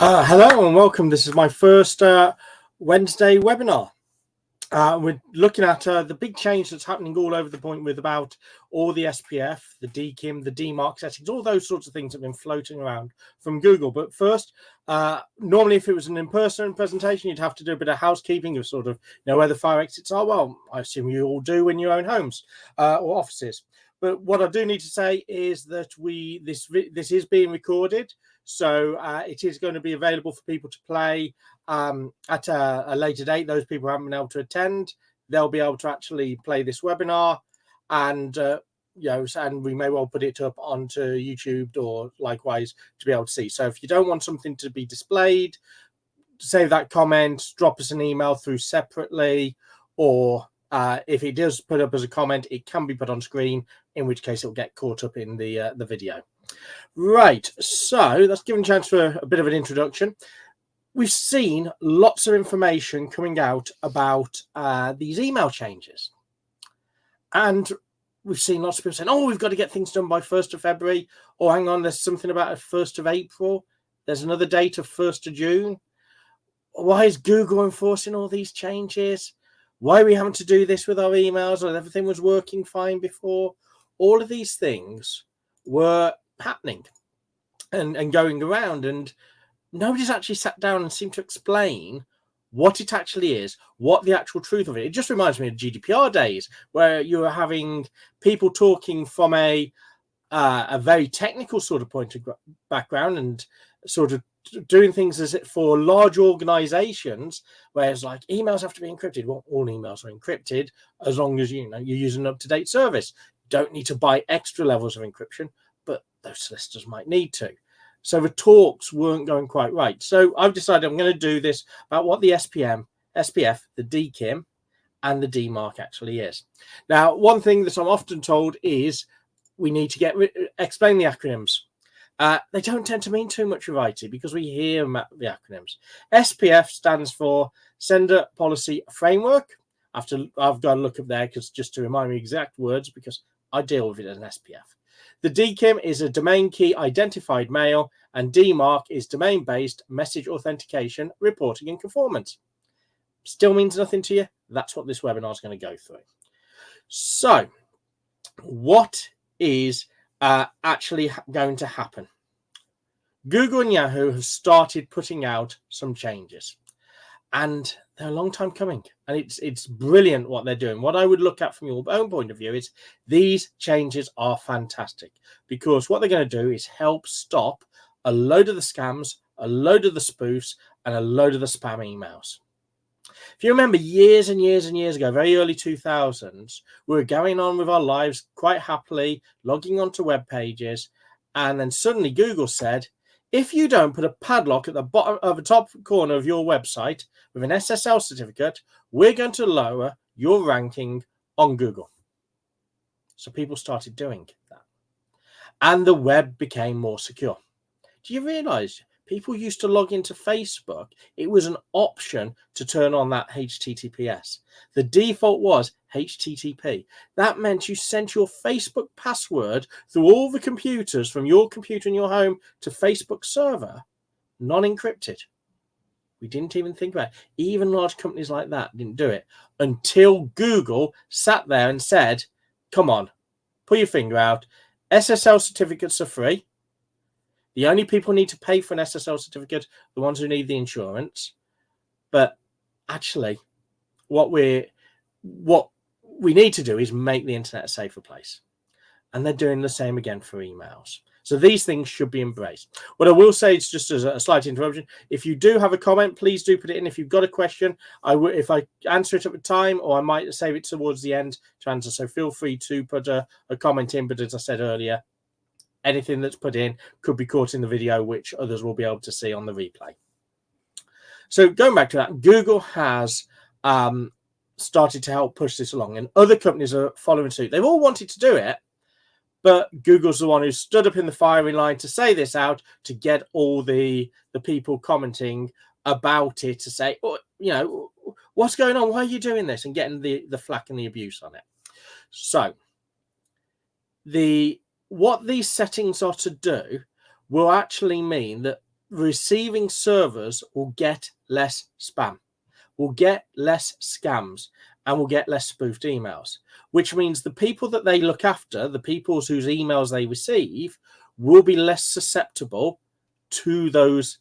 Hello and welcome. This is my first Wednesday webinar. We're looking at the big change that's happening all over the point with about all the SPF, the DKIM, the DMARC settings, all those sorts of things have been floating around from Google. But first, normally if it was an in-person presentation, you'd have to do a bit of housekeeping of sort of know where the fire exits are. Well, I assume you all do in your own homes or offices. But what I do need to say is that this is being recorded. So it is going to be available for people to play at a later date. Those people who haven't been able to attend, they'll be able to actually play this webinar, and and we may well put it up onto YouTube or likewise to be able to see. So if you don't want something to be displayed, save that comment, drop us an email through separately, or if it does put up as a comment, it can be put on screen, in which case it'll get caught up in the video. Right, so that's given a chance for a bit of an introduction. We've seen lots of information coming out about these email changes. And we've seen lots of people saying, oh, we've got to get things done by 1st of February. Or hang on, there's something about a 1st of April. There's another date of 1st of June. Why is Google enforcing all these changes? Why are we having to do this with our emails? Or everything was working fine before? All of these things were happening and going around, and nobody's actually sat down and seemed to explain what it actually is, what the actual truth of it. It just reminds me of GDPR days, where you were having people talking from a very technical sort of point of background and sort of doing things as for large organizations, whereas like emails have to be encrypted. Well, all emails are encrypted as long as you're using an up-to-date service. Don't need to buy extra levels of encryption, but those solicitors might need to. So the talks weren't going quite right. So I've decided I'm going to do this about what the SPF, the DKIM, and the DMARC actually is. Now, one thing that I'm often told is we need to explain the acronyms. They don't tend to mean too much variety because we hear the acronyms. SPF stands for Sender Policy Framework. I've got to look up there just to remind me exact words, because I deal with it as an SPF. The DKIM is a domain key identified mail, and DMARC is domain-based message authentication, reporting, and conformance. Still means nothing to you? That's what this webinar is going to go through. So, what is actually going to happen? Google and Yahoo have started putting out some changes, and they're a long time coming, and it's brilliant what they're doing. What I would look at from your own point of view is these changes are fantastic, because what they're going to do is help stop a load of the scams, a load of the spoofs, and a load of the spam emails. If you remember years and years and years ago, very early 2000s, we were going on with our lives quite happily, logging onto web pages, and then suddenly Google said, if you don't put a padlock at the bottom of the top corner of your website with an SSL certificate, we're going to lower your ranking on Google. So people started doing that, and the web became more secure. Do you realize people used to log into Facebook? It was an option to turn on that HTTPS. The default was HTTP. That meant you sent your Facebook password through all the computers from your computer in your home to Facebook server, non-encrypted. We didn't even think about it. Even large companies like that didn't do it until Google sat there and said, come on, put your finger out. SSL certificates are free. The only people who need to pay for an SSL certificate are the ones who need the insurance. But actually, what we need to do is make the internet a safer place. And they're doing the same again for emails. So these things should be embraced. What I will say is, just as a slight interruption, if you do have a comment, please do put it in. If you've got a question, if I answer it at the time, or I might save it towards the end to answer. So feel free to put a comment in. But as I said earlier, anything that's put in could be caught in the video, which others will be able to see on the replay. So going back to that, Google has started to help push this along, and other companies are following suit. They've all wanted to do it, but Google's the one who stood up in the firing line to say this out, to get all the people commenting about it to say, oh, what's going on? Why are you doing this? And getting the flack and the abuse on it. So what these settings are to do will actually mean that receiving servers will get less spam, will get less scams, and will get less spoofed emails, which means the people that they look after, the people whose emails they receive, will be less susceptible to those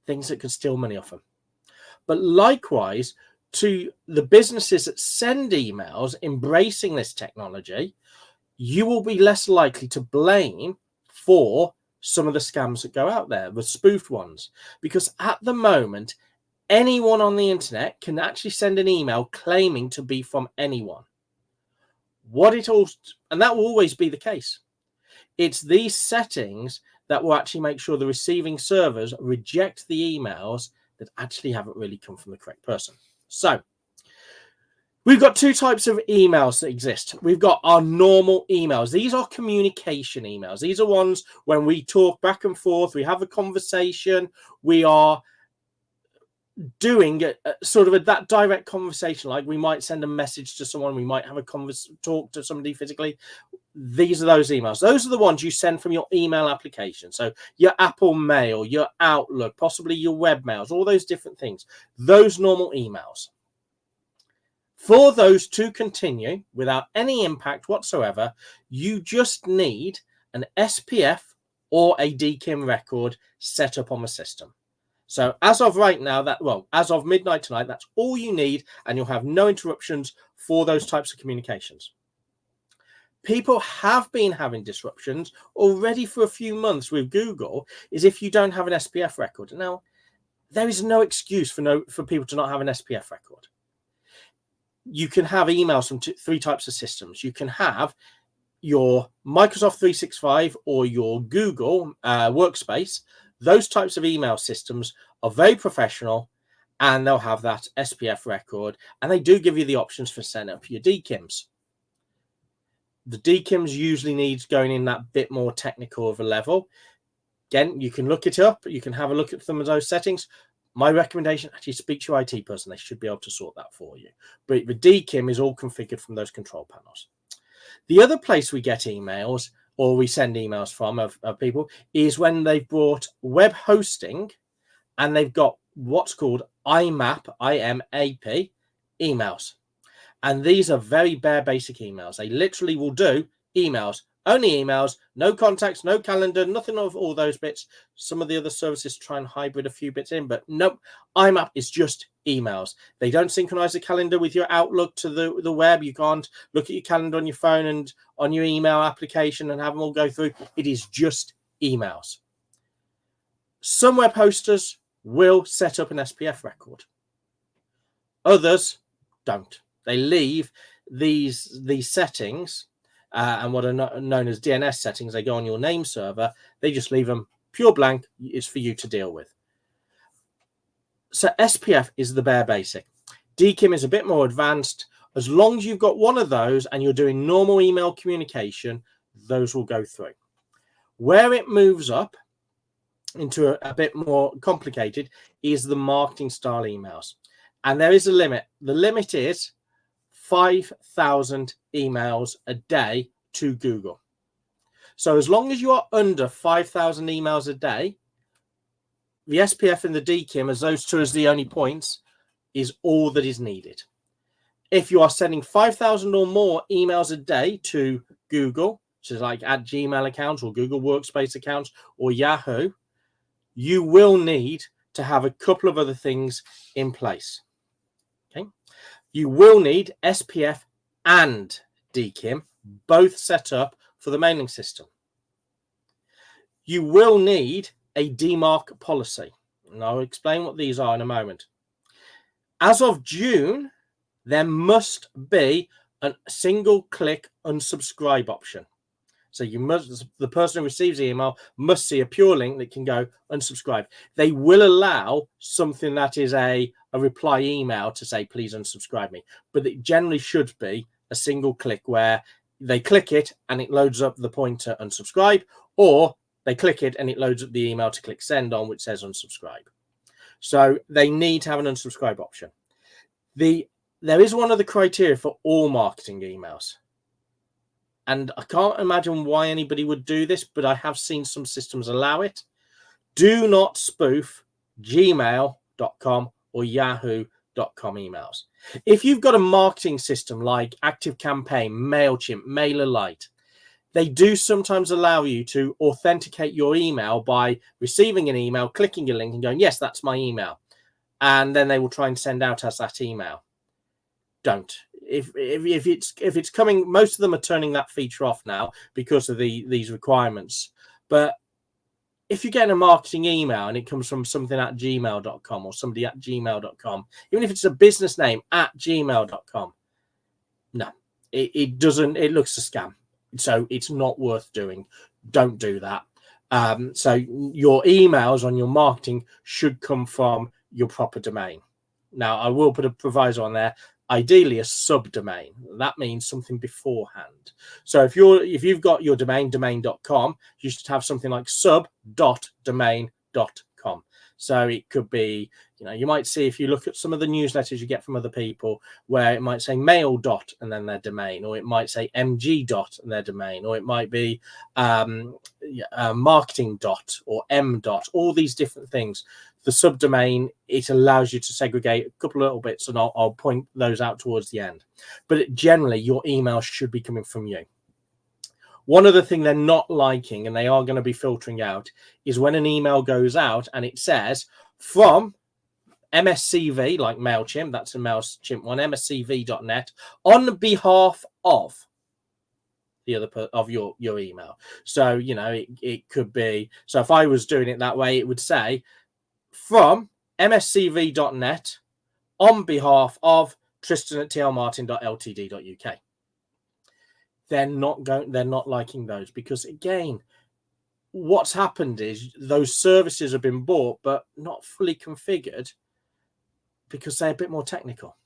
things that can steal money off them. But likewise, to the businesses that send emails embracing this technology, you will be less likely to blame for some of the scams that go out there, the spoofed ones, because at the moment, anyone on the internet can actually send an email claiming to be from anyone. And that will always be the case. It's these settings that will actually make sure the receiving servers reject the emails that actually haven't really come from the correct person. So we've got two types of emails that exist. We've got our normal emails. These are communication emails. These are ones when we talk back and forth, we have a conversation, we are doing that direct conversation. Like we might send a message to someone, we might have a talk to somebody physically. These are those emails. Those are the ones you send from your email application. So your Apple Mail, your Outlook, possibly your webmails, all those different things. Those normal emails. For those to continue without any impact whatsoever, you just need an SPF or a DKIM record set up on the system. So as of right now, as of midnight tonight, that's all you need, and you'll have no interruptions for those types of communications. People have been having disruptions already for a few months with Google, is if you don't have an SPF record. Now, there is no excuse for people to not have an SPF record. You can have emails from three types of systems. You can have your Microsoft 365 or your Google Workspace. Those types of email systems are very professional, and they'll have that SPF record, and they do give you the options for setting up your DKIMs. The DKIMs usually needs going in that bit more technical of a level. Again, you can look it up. You can have a look at some of those settings. My recommendation, actually speak to your IT person. They should be able to sort that for you. But the DKIM is all configured from those control panels. The other place we get emails, or we send emails from of people, is when they've brought web hosting and they've got what's called IMAP, IMAP emails. And these are very bare basic emails. They literally will do emails, only emails, no contacts, no calendar, nothing of all those bits. Some of the other services try and hybrid a few bits in, but nope, IMAP is just emails. They don't synchronize the calendar with your Outlook to the web. You can't look at your calendar on your phone and on your email application and have them all go through. It is just emails. Some web hosters will set up an SPF record. Others don't. They leave these settings and what are known as DNS settings. They go on your name server. They just leave them pure blank. It's for you to deal with. So SPF is the bare basic. DKIM is a bit more advanced. As long as you've got one of those and you're doing normal email communication, those will go through. Where it moves up into a bit more complicated is the marketing style emails. And there is a limit. The limit is 5,000 emails a day to Google. So as long as you are under 5,000 emails a day, the SPF and the DKIM, as those two as the only points, is all that is needed. If you are sending 5,000 or more emails a day to Google, which is like at Gmail accounts or Google Workspace accounts or Yahoo, you will need to have a couple of other things in place. Okay. You will need SPF and DKIM, both set up for the mailing system. You will need a DMARC policy, and I'll explain what these are in a moment. As of June, there must be a single-click unsubscribe option. So the person who receives the email must see a pure link that can go unsubscribe. They will allow something that is a reply email to say, please unsubscribe me. But it generally should be a single click where they click it and it loads up the pointer unsubscribe, or they click it and it loads up the email to click send on, which says unsubscribe. So they need to have an unsubscribe option. There is one of the criteria for all marketing emails. And I can't imagine why anybody would do this, but I have seen some systems allow it. Do not spoof gmail.com or yahoo.com emails. If you've got a marketing system like ActiveCampaign, MailChimp, MailerLite, they do sometimes allow you to authenticate your email by receiving an email, clicking a link and going, yes, that's my email. And then they will try and send out as that email. Don't. If it's coming, most of them are turning that feature off now because of these requirements. But if you're getting a marketing email and it comes from something at gmail.com or somebody at gmail.com, even if it's a business name at gmail.com, no, it doesn't. It looks a scam. So it's not worth doing. Don't do that. So your emails on your marketing should come from your proper domain. Now, I will put a proviso on there. Ideally, a subdomain. That means something beforehand. So if you've got your domain, domain.com, you should have something like sub.domain.com. So it could be, you might see, if you look at some of the newsletters you get from other people, where it might say mail dot and then their domain, or it might say mg dot and their domain, or it might be marketing dot or m dot, all these different things. The subdomain, it allows you to segregate a couple of little bits, and I'll point those out towards the end. But generally, your email should be coming from you. One other thing they're not liking, and they are going to be filtering out, is when an email goes out and it says from MSCV, like MailChimp, that's a MailChimp one, mscv.net, on behalf of the other of your email. So, it could be, so if I was doing it that way, it would say from mscv.net on behalf of Tristan@tlmartin.ltd.uk. They're not liking those, because again, what's happened is those services have been bought but not fully configured because they're a bit more technical.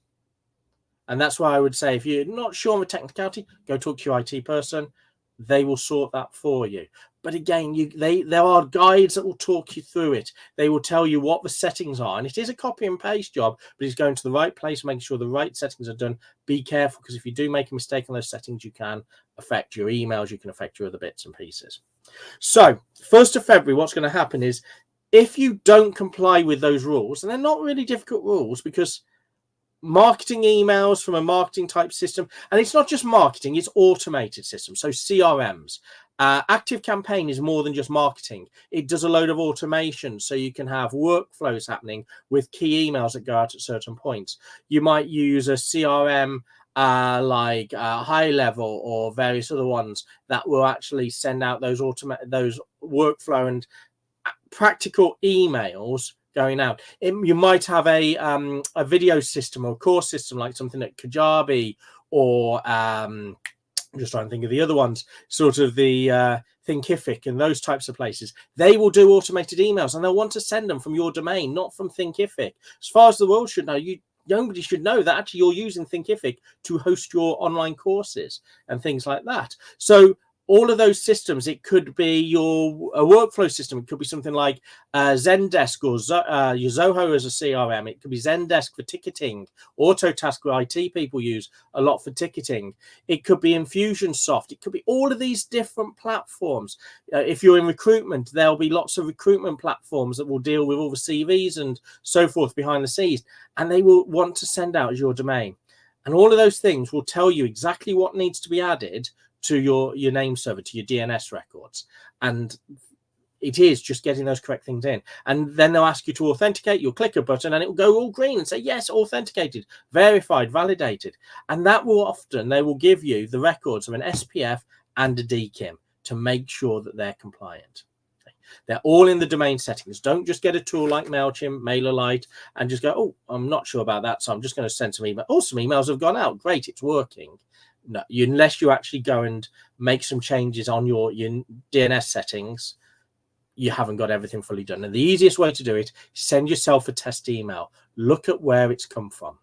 And that's why I would say, if you're not sure on the technicality, go talk to your IT person. They will sort that for you. But again, there are guides that will talk you through it. They will tell you what the settings are. And it is a copy and paste job, but it's going to the right place, making sure the right settings are done. Be careful, because if you do make a mistake on those settings, you can affect your emails, you can affect your other bits and pieces. So 1st of February, what's going to happen is, if you don't comply with those rules, and they're not really difficult rules, because marketing emails from a marketing type system, and it's not just marketing, it's automated systems, so CRMs. ActiveCampaign is more than just marketing. It does a load of automation, so you can have workflows happening with key emails that go out at certain points. You might use a CRM like High Level or various other ones that will actually send out those workflow and practical emails going out. You might have a video system or a course system, like something at Kajabi, or I'm just trying to think of the other ones, sort of the Thinkific and those types of places. They will do automated emails, and they'll want to send them from your domain, not from Thinkific. As far as the world should know, nobody should know that actually you're using Thinkific to host your online courses and things like that. So all of those systems, it could be a workflow system. It could be something like Zendesk or your Zoho as a CRM. It could be Zendesk for ticketing. Autotask, where IT people use a lot for ticketing. It could be Infusionsoft. It could be all of these different platforms. If you're in recruitment, there'll be lots of recruitment platforms that will deal with all the CVs and so forth behind the scenes. And they will want to send out as your domain. And all of those things will tell you exactly what needs to be added to your name server, to your DNS records. And it is just getting those correct things in. And then they'll ask you to authenticate. You'll click a button and it will go all green and say, yes, authenticated, verified, validated. And that will often, they will give you the records of an SPF and a DKIM to make sure that they're compliant. They're all in the domain settings. Don't just get a tool like MailChimp, MailerLite, and just go, oh, I'm not sure about that, so I'm just going to send some email. Oh, some emails have gone out. Great, it's working. No, unless you actually go and make some changes on your DNS settings, you haven't got everything fully done. And the easiest way to do it is send yourself a test email. Look at where it's come from.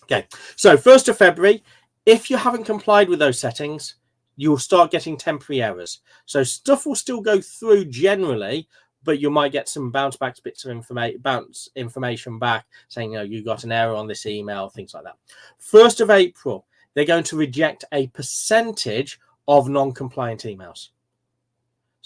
Okay, so 1st of February, if you haven't complied with those settings, you'll start getting temporary errors. So stuff will still go through generally, but you might get some bounce back bits of information back saying, you got an error on this email, things like that. 1st of April, they're going to reject a percentage of non-compliant emails.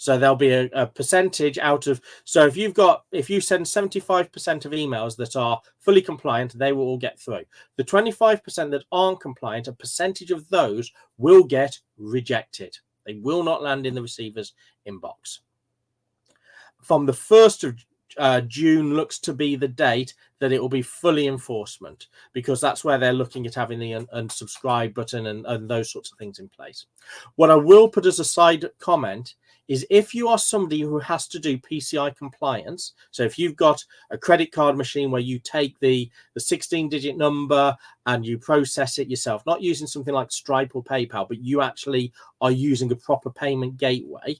So there'll be a percentage out of, so if you send 75% of emails that are fully compliant, they will all get through. The 25% that aren't compliant, a percentage of those will get rejected. They will not land in the receiver's inbox. From the 1st of June looks to be the date that it will be fully enforcement, because that's where they're looking at having the unsubscribe button and those sorts of things in place. What I will put as a side comment is, if you are somebody who has to do PCI compliance, so if you've got a credit card machine where you take the 16-digit number and you process it yourself, not using something like Stripe or PayPal, but you actually are using a proper payment gateway,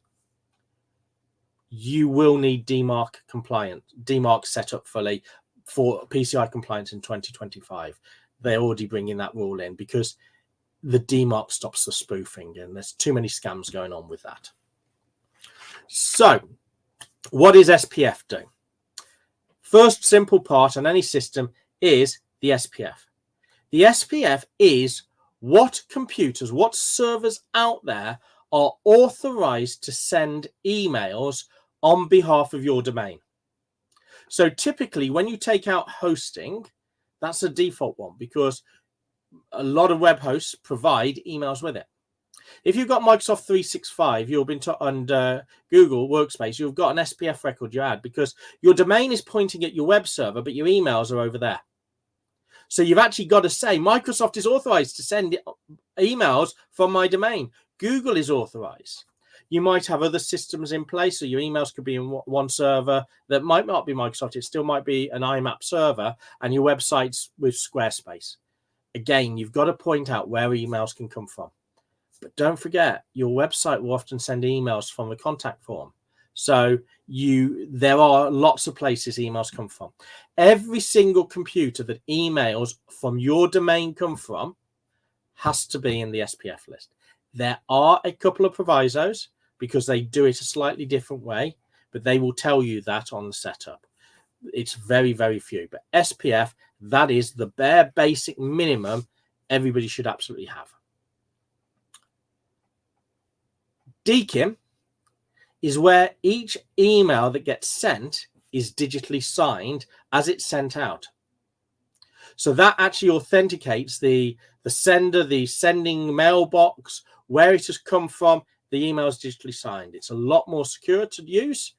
you will need DMARC set up fully for PCI compliance in 2025. They're already bringing that rule in because the DMARC stops the spoofing, and there's too many scams going on with that. So what is SPF doing? First simple part on any system is the SPF. The SPF is what computers, what servers out there are authorized to send emails on behalf of your domain. So typically when you take out hosting, that's a default one, because a lot of web hosts provide emails with it. If you've got Microsoft 365, you've been under Google Workspace, you've got an SPF record you add, because your domain is pointing at your web server, but your emails are over there. So you've actually got to say, Microsoft is authorized to send emails from my domain. Google is authorized. You might have other systems in place, so your emails could be in one server that might not be Microsoft. It still might be an IMAP server, and your website's with Squarespace. Again, you've got to point out where emails can come from. But don't forget, your website will often send emails from the contact form. So there are lots of places emails come from. Every single computer that emails from your domain come from has to be in the SPF list. There are a couple of provisos because they do it a slightly different way, but they will tell you that on the setup. It's very, very few. But SPF, that is the bare basic minimum everybody should absolutely have. DKIM is where each email that gets sent is digitally signed as it's sent out. So that actually authenticates the sender, the sending mailbox, where it has come from. The email is digitally signed. It's a lot more secure to use,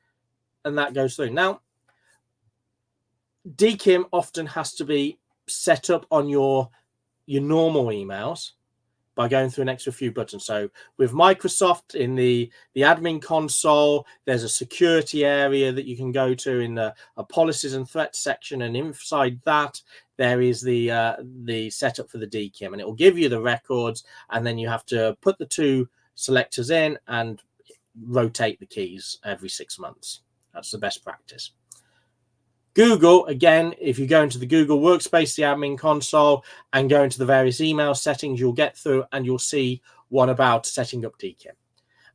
and that goes through. Now, DKIM often has to be set up on your normal emails by going through an extra few buttons. So with Microsoft, in the admin console, there's a security area that you can go to in a policies and threats section, and inside that there is the setup for the DKIM, and it will give you the records, and then you have to put the two selectors in and rotate the keys every 6 months. That's the best practice. Google, again, if you go into the Google Workspace, the admin console, and go into the various email settings, you'll get through and you'll see one about setting up DKIM.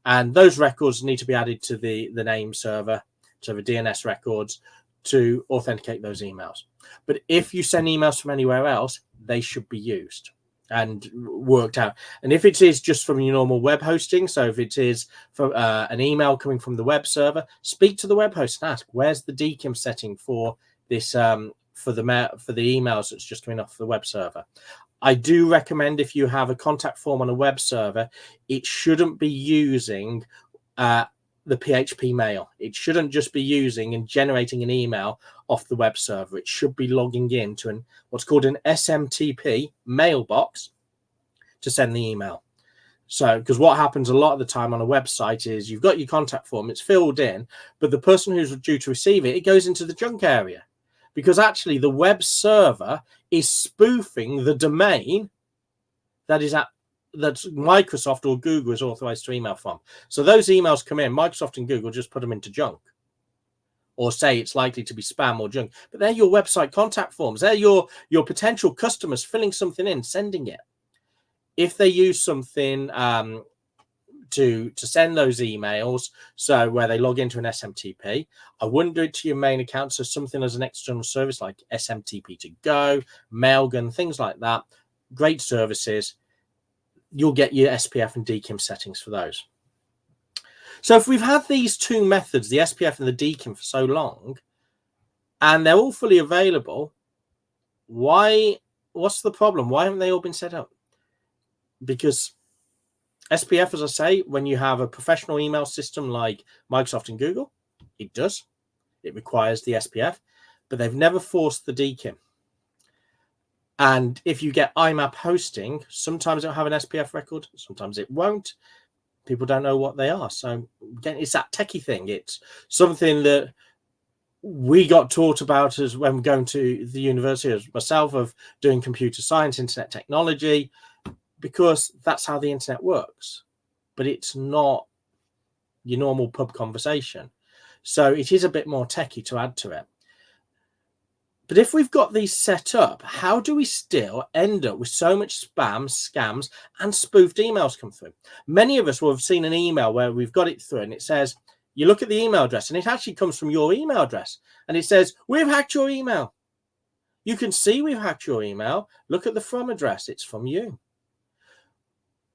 And those records need to be added to the name server, to the DNS records, to authenticate those emails. But if you send emails from anywhere else, they should be used and worked out. And if it is just from your normal web hosting, so if it is from an email coming from the web server, speak to the web host and ask, where's the DKIM setting for this for the emails that's just coming off the web server. I do recommend, if you have a contact form on a web server, it shouldn't be using the PHP mail. It shouldn't just be using and generating an email off the web server. It should be logging into what's called an SMTP mailbox to send the email. So, because what happens a lot of the time on a website is you've got your contact form, it's filled in, but the person who's due to receive it, it goes into the junk area, because actually the web server is spoofing the domain that Microsoft or Google is authorized to email from. So those emails come in, Microsoft and Google just put them into junk, or say it's likely to be spam or junk. But they're your website contact forms. They're your potential customers filling something in, sending it. If they use something to send those emails, so where they log into an SMTP, I wouldn't do it to your main account. So something as an external service like SMTP to go, Mailgun, things like that, great services. You'll get your SPF and DKIM settings for those. So if we've had these two methods, the SPF and the DKIM, for so long, and they're all fully available, what's the problem? Why haven't they all been set up? Because SPF, as I say, when you have a professional email system like Microsoft and Google, it does. It requires the SPF, but they've never forced the DKIM. And if you get IMAP hosting, sometimes it'll have an SPF record, sometimes it won't. People don't know what they are. So again, it's that techie thing. It's something that we got taught about as when going to the university, as myself, of doing computer science, internet technology, because that's how the internet works. But it's not your normal pub conversation. So it is a bit more techie to add to it. But if we've got these set up, how do we still end up with so much spam, scams, and spoofed emails come through? Many of us will have seen an email where we've got it through and it says, you look at the email address and it actually comes from your email address. And it says, we've hacked your email. You can see we've hacked your email. Look at the from address. It's from you.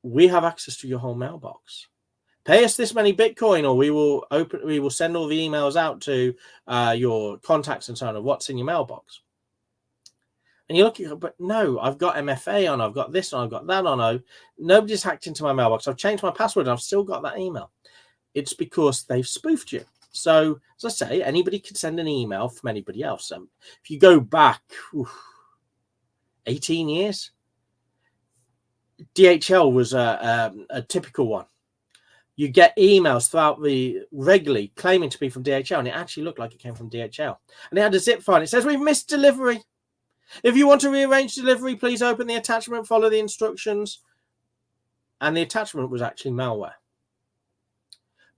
We have access to your whole mailbox. Pay us this many Bitcoin, or we will send all the emails out to your contacts and so on of what's in your mailbox. And you're looking, but no, I've got MFA on, I've got this on, I've got that on. Nobody's hacked into my mailbox. I've changed my password and I've still got that email. It's because they've spoofed you. So, as I say, anybody can send an email from anybody else. If you go back 18 years, DHL was a typical one. You get emails throughout regularly claiming to be from DHL, and it actually looked like it came from DHL. And it had a zip file. And it says, we've missed delivery. If you want to rearrange delivery, please open the attachment, follow the instructions. And the attachment was actually malware.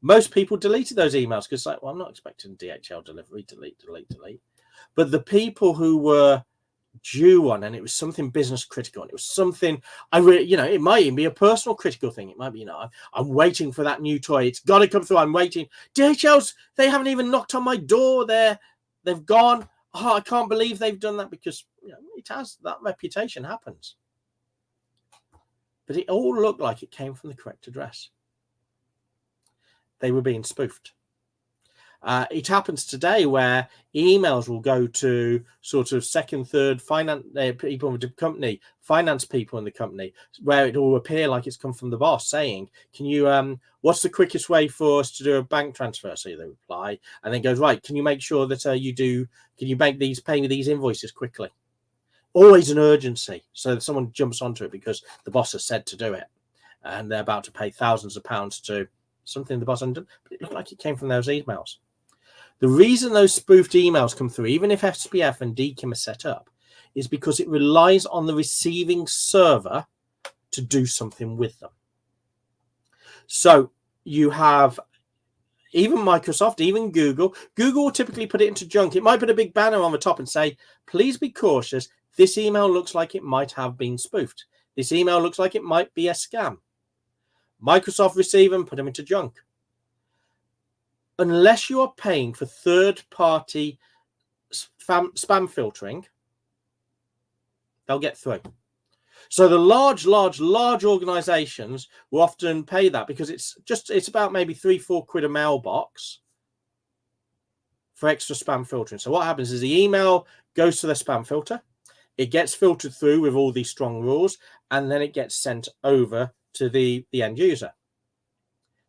Most people deleted those emails because, like, well, I'm not expecting DHL delivery, delete. But the people who were due one, and it was something business critical, and it was something it might even be a personal critical thing. It might be, I'm waiting for that new toy. It's got to come through. I'm waiting. DHL's, they haven't even knocked on my door. They've gone. Oh, I can't believe they've done that, because it has, that reputation happens. But it all looked like it came from the correct address. They were being spoofed. It happens today where emails will go to sort of second, third finance people in the company, finance people in the company, where it will appear like it's come from the boss saying, can you, what's the quickest way for us to do a bank transfer? So they reply, and then goes, right, can you make sure that can you pay me these invoices quickly? Always an urgency. So someone jumps onto it because the boss has said to do it, and they're about to pay thousands of pounds to something the boss hadn't done, but it looked like it came from those emails. The reason those spoofed emails come through, even if SPF and DKIM are set up, is because it relies on the receiving server to do something with them. So you have even Microsoft, even Google. Google will typically put it into junk. It might put a big banner on the top and say, please be cautious. This email looks like it might have been spoofed. This email looks like it might be a scam. Microsoft receive them, put them into junk. Unless you are paying for third-party spam filtering, they'll get through. So the large organizations will often pay that, because it's about maybe £3-4 a mailbox for extra spam filtering. So what happens is the email goes to the spam filter, it gets filtered through with all these strong rules, and then it gets sent over to the end user.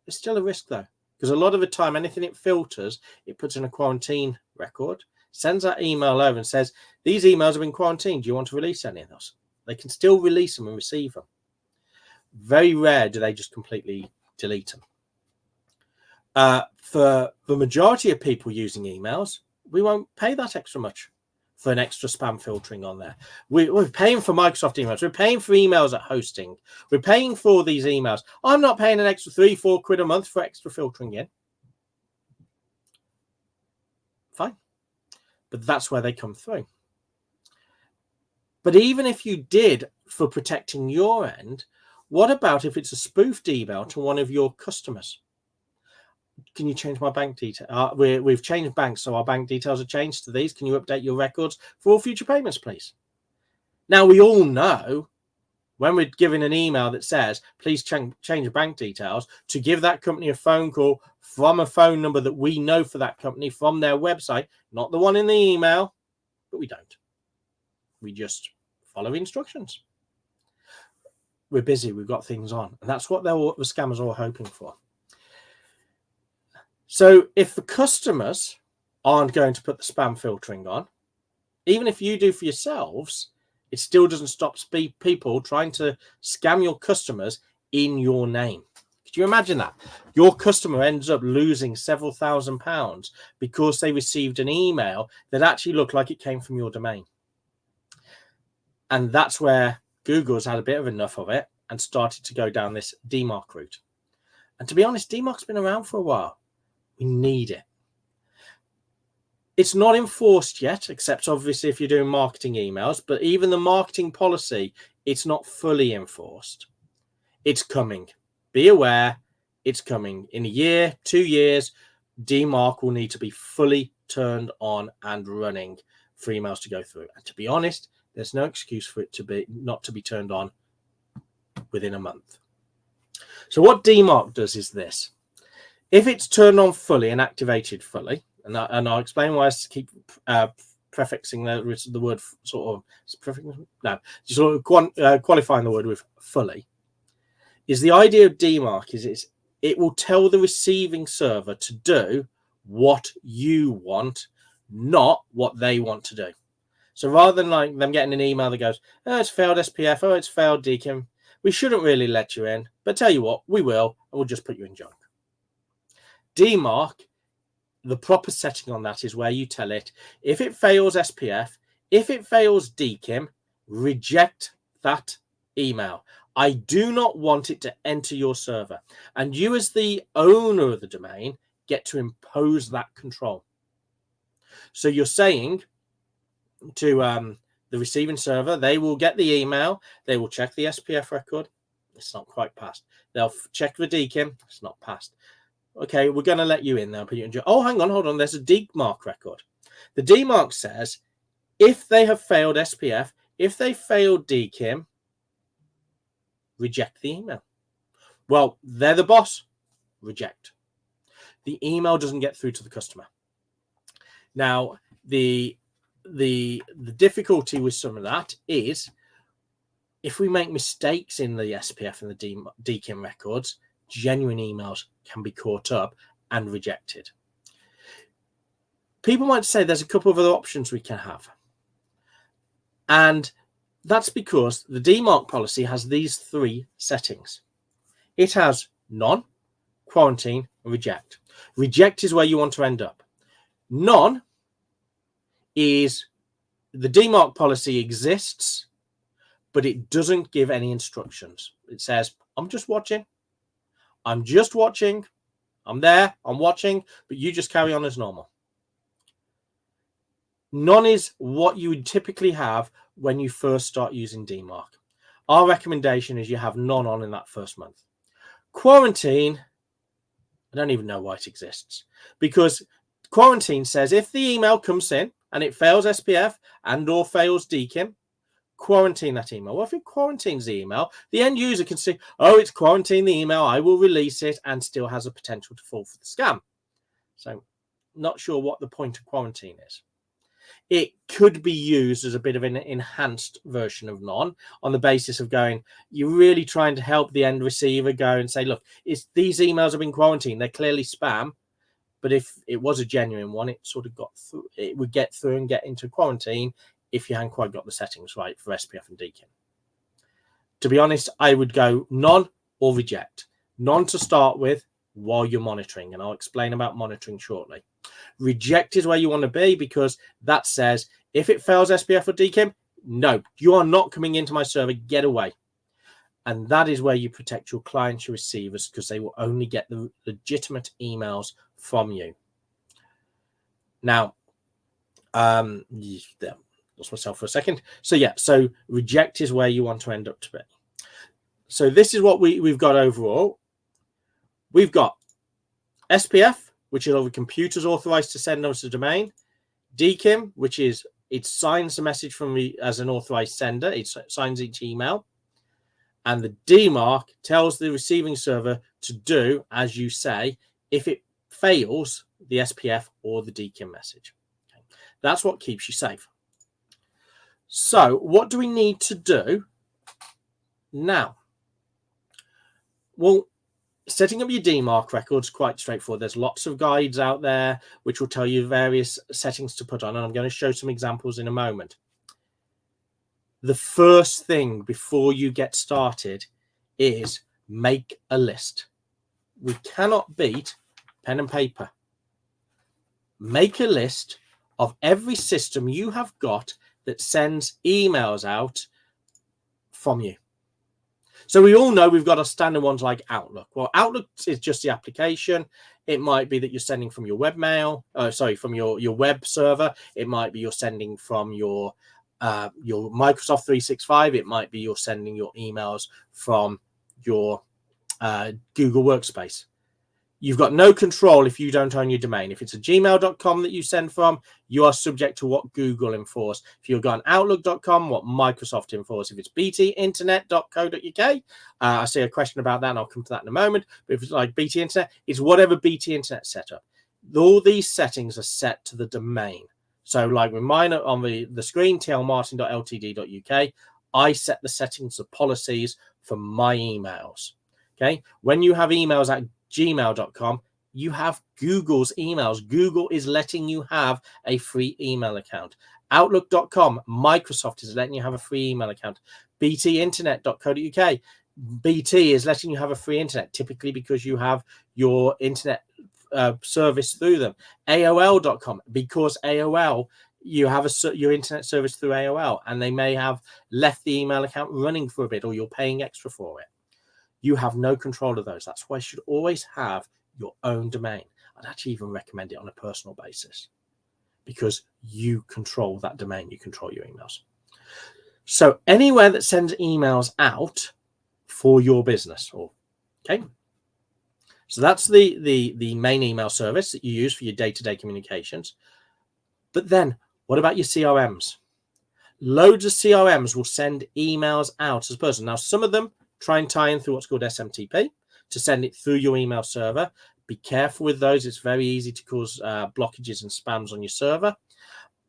There's still a risk though, because a lot of the time, anything it filters, it puts in a quarantine record, sends that email over and says, these emails have been quarantined. Do you want to release any of those? They can still release them and receive them. Very rare do they just completely delete them. For the majority of people using emails, we won't pay that extra much for an extra spam filtering on there. We're paying for Microsoft emails. We're paying for emails at hosting. We're paying for these emails. I'm not paying an extra £3-4 a month for extra filtering in. Fine. But that's where they come through. But even if you did, for protecting your end, what about if it's a spoofed email to one of your customers? Can you change my bank details? We've changed banks, so our bank details are changed to these. Can you update your records for all future payments, please? Now, we all know when we're giving an email that says, please change your bank details, to give that company a phone call from a phone number that we know for that company from their website, not the one in the email, but we don't. We just follow instructions. We're busy, we've got things on. And that's what the scammers are all hoping for. So if the customers aren't going to put the spam filtering on, even if you do for yourselves, it still doesn't stop people trying to scam your customers in your name. Could you imagine that? Your customer ends up losing several £1,000s because they received an email that actually looked like it came from your domain. And that's where Google's had a bit of enough of it and started to go down this DMARC route. And to be honest, DMARC's been around for a while. We need it. It's not enforced yet, except obviously if you're doing marketing emails, but even the marketing policy, it's not fully enforced. It's coming. Be aware, it's coming. In a year, 2 years, DMARC will need to be fully turned on and running for emails to go through. And to be honest, there's no excuse for it to be not to be turned on within a month. So what DMARC does is this. If it's turned on fully and activated fully, and I'll explain why I keep prefixing the word sort of qualifying the word with fully, is the idea of DMARC is it will tell the receiving server to do what you want, not what they want to do. So rather than like them getting an email that goes, oh, it's failed SPF, oh, it's failed DKIM, we shouldn't really let you in, but tell you what, we will, and we'll just put you in junk. DMARC, the proper setting on that is where you tell it, if it fails SPF, if it fails DKIM, reject that email. I do not want it to enter your server. And you as the owner of the domain get to impose that control. So you're saying to the receiving server, they will get the email, they will check the SPF record, it's not quite passed. They'll check the DKIM, it's not passed. Okay, we're going to let you in. They'll put you in jail. Oh, hang on, hold on. There's a DMARC record. The DMARC says if they have failed SPF, if they failed DKIM, reject the email. Well, they're the boss. Reject. The email doesn't get through to the customer. Now, the difficulty with some of that is if we make mistakes in the SPF and the DKIM records, genuine emails can be caught up and rejected. People might say there's a couple of other options we can have. And that's because the DMARC policy has these 3 settings. It has none, quarantine, and reject. Reject is where you want to end up. None is the DMARC policy exists, but it doesn't give any instructions. It says, I'm just watching. I'm just watching. I'm there. I'm watching. But you just carry on as normal. None is what you would typically have when you first start using DMARC. Our recommendation is you have none on in that first month. Quarantine, I don't even know why it exists. Because quarantine says if the email comes in and it fails SPF and or fails DKIM, quarantine that email. Well, if it quarantines the email, the end user can see, oh, it's quarantined the email, I will release it, and still has a potential to fall for the scam. So not sure what the point of quarantine is. It could be used as a bit of an enhanced version of none on the basis of going, you're really trying to help the end receiver go and say, look, these emails have been quarantined, they're clearly spam. But if it was a genuine one, it sort of got through, it would get through and get into quarantine if you hadn't quite got the settings right for SPF and DKIM. To be honest, I would go none or reject. None to start with while you're monitoring, and I'll explain about monitoring shortly. Reject is where you want to be because that says if it fails SPF or DKIM, no, you are not coming into my server, get away. And that is where you protect your clients, your receivers, because they will only get the legitimate emails from you. Now, lost myself for a second. So yeah, so reject is where you want to end up to be. So this is what we've got overall. We've got SPF, which is all the computers authorized to send us a domain. DKIM, which is it signs the message from me as an authorized sender. It signs each email. And the DMARC tells the receiving server to do as you say if it fails the SPF or the DKIM message. Okay. That's what keeps you safe. So what do we need to do now? Well, setting up your DMARC records is quite straightforward. There's lots of guides out there which will tell you various settings to put on, and I'm going to show some examples in a moment. The first thing before you get started is make a list. We cannot beat pen and paper. Make a list of every system you have got that sends emails out from you. So we all know we've got our standard ones like Outlook. Well, Outlook is just the application. It might be that you're sending from your webmail, from your web server. It might be you're sending from your Microsoft 365. It might be you're sending your emails from your Google Workspace. You've got no control if you don't own your domain. If it's a gmail.com that you send from, you are subject to what Google enforce. If you've got an outlook.com, what Microsoft enforce. If it's btinternet.co.uk, I see a question about that and I'll come to that in a moment. But if it's like BT Internet, it's whatever BT Internet setup. All these settings are set to the domain. So like with mine on the screen, tlmartin.ltd.uk, I set the settings of policies for my emails. Okay. When you have emails at gmail.com, you have Google's emails. Google is letting you have a free email account. Outlook.com, Microsoft is letting you have a free email account. btinternet.co.uk, BT is letting you have a free internet, typically because you have your internet service through them. AOL.com, because AOL, you have your internet service through AOL, and they may have left the email account running for a bit, or you're paying extra for it. You have no control of those. That's why you should always have your own domain. I'd actually even recommend it on a personal basis because you control that domain. You control your emails. So anywhere that sends emails out for your business, okay. So that's the main email service that you use for your day-to-day communications. But then what about your CRMs? Loads of CRMs will send emails out as a person. Now, some of them try and tie in through what's called SMTP to send it through your email server. Be careful with those. It's very easy to cause blockages and spams on your server.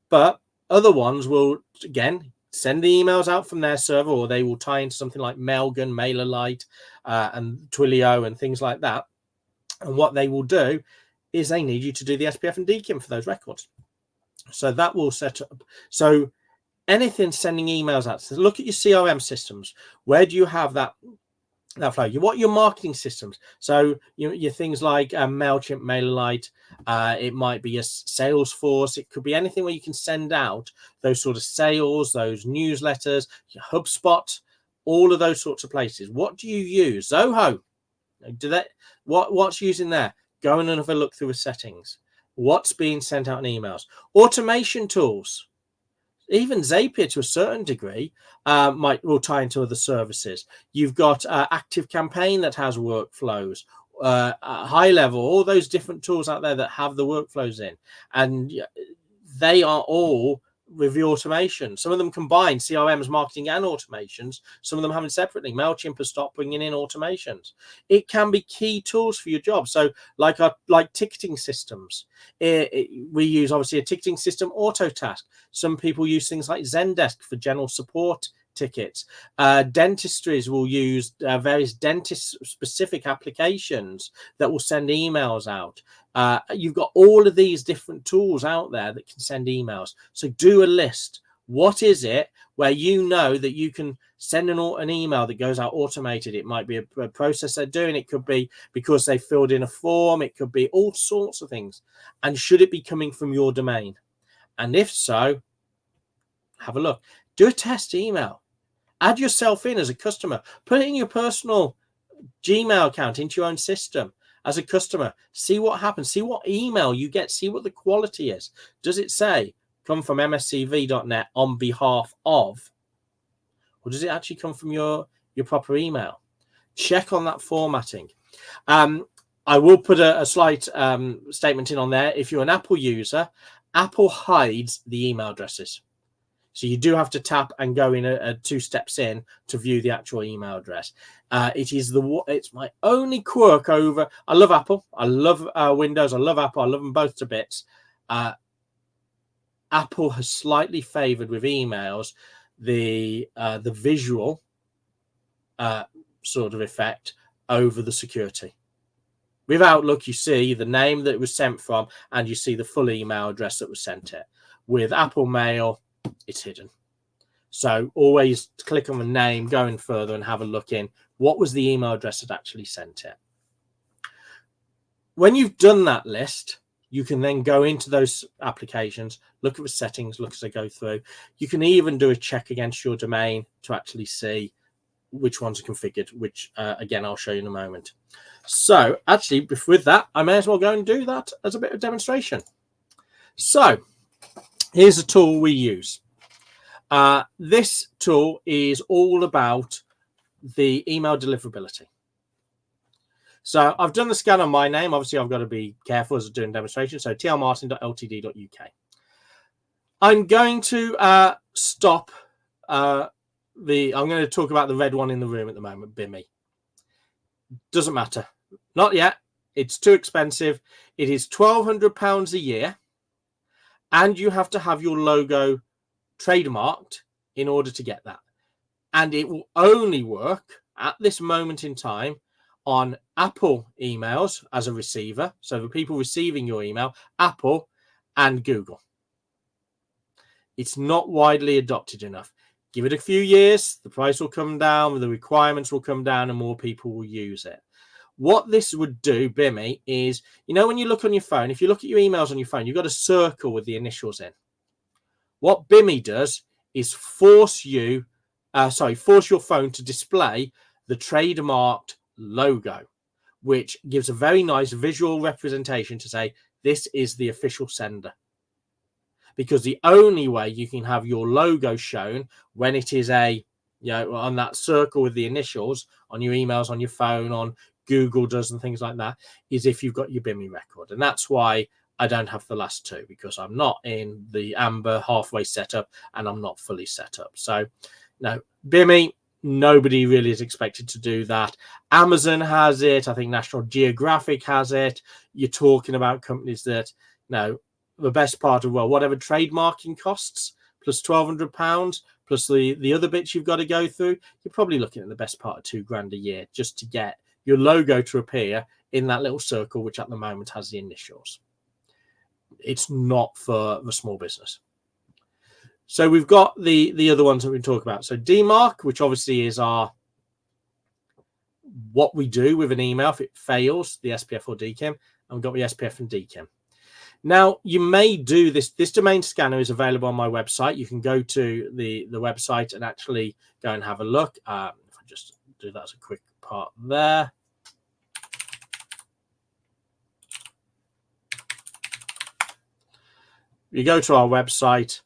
But other ones will, again, send the emails out from their server, or they will tie into something like Mailgun, MailerLite, and Twilio and things like that. And what they will do is they need you to do the SPF and DKIM for those records. So that will set up. So anything sending emails out, so look at your CRM systems. Where do you have that flow? What are your marketing systems? So your things like MailChimp, MailerLite, it might be a Salesforce. It could be anything where you can send out those sort of sales, those newsletters, your HubSpot, all of those sorts of places. What do you use? Zoho. What's using there? Go and have a look through the settings. What's being sent out in emails? Automation tools. Even Zapier to a certain degree will tie into other services. You've got Active Campaign that has workflows, High Level, all those different tools out there that have the workflows in, and they are all review automation. Some of them combine CRMs, marketing, and automations. Some of them have it separately. MailChimp has stopped bringing in automations. It can be key tools for your job. So like ticketing systems, we use obviously a ticketing system, Autotask. Some people use things like Zendesk for general support tickets. Dentistries will use various dentist specific applications that will send emails out. You've got all of these different tools out there that can send emails. So do a list. What is it where you know that you can send an email that goes out automated? It might be a process they're doing. It could be because they filled in a form. It could be all sorts of things. And should it be coming from your domain? And if so, have a look. Do a test email. Add yourself in as a customer. Put it in your personal Gmail account into your own system as a customer. See what happens. See what email you get. See what the quality is. Does it say come from mscv.net on behalf of, or does it actually come from your proper email? Check on that formatting. I will put a slight statement in on there. If you're an Apple user, Apple hides the email addresses. So you do have to tap and go in a 2 steps in to view the actual email address. It's my only quirk over. I love Apple. I love Windows. I love Apple. I love them both to bits. Apple has slightly favored with emails the visual sort of effect over the security. With Outlook, you see the name that it was sent from, and you see the full email address that was sent it. With Apple Mail, it's hidden. So always click on the name, go in further and have a look in what was the email address that actually sent it. When you've done that list, you can then go into those applications, look at the settings, look as they go through. You can even do a check against your domain to actually see which ones are configured, which again, I'll show you in a moment. So actually, with that, I may as well go and do that as a bit of demonstration. So here's a tool we use. This tool is all about the email deliverability. So I've done the scan on my name. Obviously, I've got to be careful as I'm doing demonstration. So tlmartin.ltd.uk. I'm going to stop I'm going to talk about the red one in the room at the moment, BIMI. Doesn't matter. Not yet. It's too expensive. It is £1,200 a year. And you have to have your logo trademarked in order to get that. And it will only work at this moment in time on Apple emails as a receiver. So the people receiving your email, Apple and Google. It's not widely adopted enough. Give it a few years, the price will come down, the requirements will come down, and more people will use it. What this would do, BIMI, is, you know, when you look on your phone, if you look at your emails on your phone, you've got a circle with the initials in. What BIMI does is force your phone to display the trademarked logo, which gives a very nice visual representation to say this is the official sender. Because the only way you can have your logo shown when it is on that circle with the initials on your emails, on your phone, on Google does and things like that, is if you've got your BIMI record. And that's why I don't have the last two, because I'm not in the Amber halfway setup and I'm not fully set up. So no, BIMI, nobody really is expected to do that. Amazon has it. I think National Geographic has it. You're talking about companies that, the best part of, whatever trademarking costs, plus £1,200, plus the other bits you've got to go through, you're probably looking at the best part of £2,000 a year just to get your logo to appear in that little circle, which at the moment has the initials. It's not for the small business. So we've got the other ones that we talk about. So DMARC, which obviously is what we do with an email if it fails, the SPF or DKIM, and we've got the SPF and DKIM. Now, you may do this. This domain scanner is available on my website. You can go to the website and actually go and have a look. If I just do that as a quick part there. You go to our website,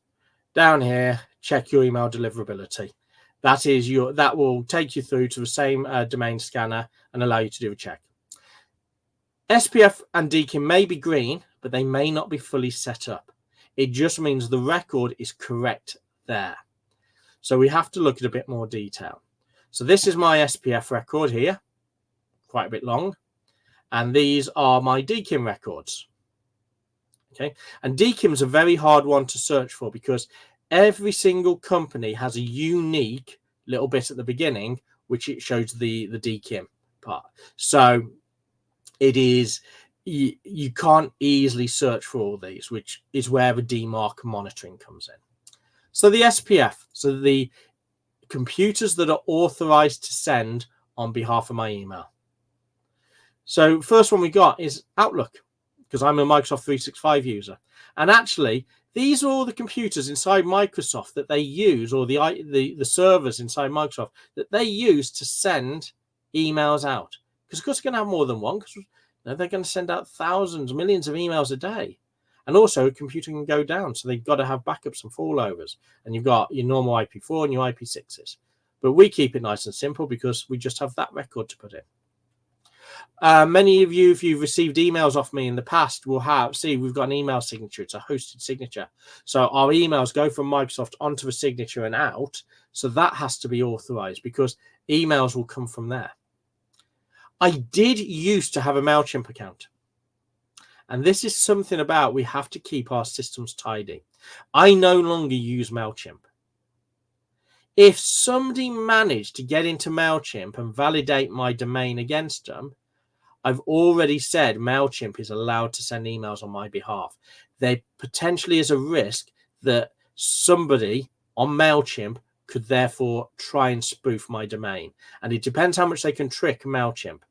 down here, check your email deliverability. That will take you through to the same domain scanner and allow you to do a check. SPF and DKIM may be green, but they may not be fully set up. It just means the record is correct there. So we have to look at a bit more detail. So this is my SPF record here, quite a bit long. And these are my DKIM records. Okay, and DKIM is a very hard one to search for because every single company has a unique little bit at the beginning, which it shows the DKIM part. So it is, you can't easily search for all these, which is where the DMARC monitoring comes in. So the SPF, so the computers that are authorized to send on behalf of my email. So first one we got is Outlook, because I'm a Microsoft 365 user. And actually, these are all the computers inside Microsoft that they use, or the servers inside Microsoft that they use to send emails out. Because of course, they're going to have more than one, because they're going to send out thousands, millions of emails a day. And also, a computer can go down, so they've got to have backups and fallovers. And you've got your normal IP4 and your IP6s. But we keep it nice and simple because we just have that record to put in. Many of you, if you've received emails off me in the past, will see we've got an email signature. It's a hosted signature. So our emails go from Microsoft onto the signature and out. So that has to be authorized because emails will come from there. I did used to have a MailChimp account. And this is something about we have to keep our systems tidy. I no longer use MailChimp. If somebody managed to get into MailChimp and validate my domain against them, I've already said MailChimp is allowed to send emails on my behalf. There potentially is a risk that somebody on MailChimp could therefore try and spoof my domain. And it depends how much they can trick MailChimp.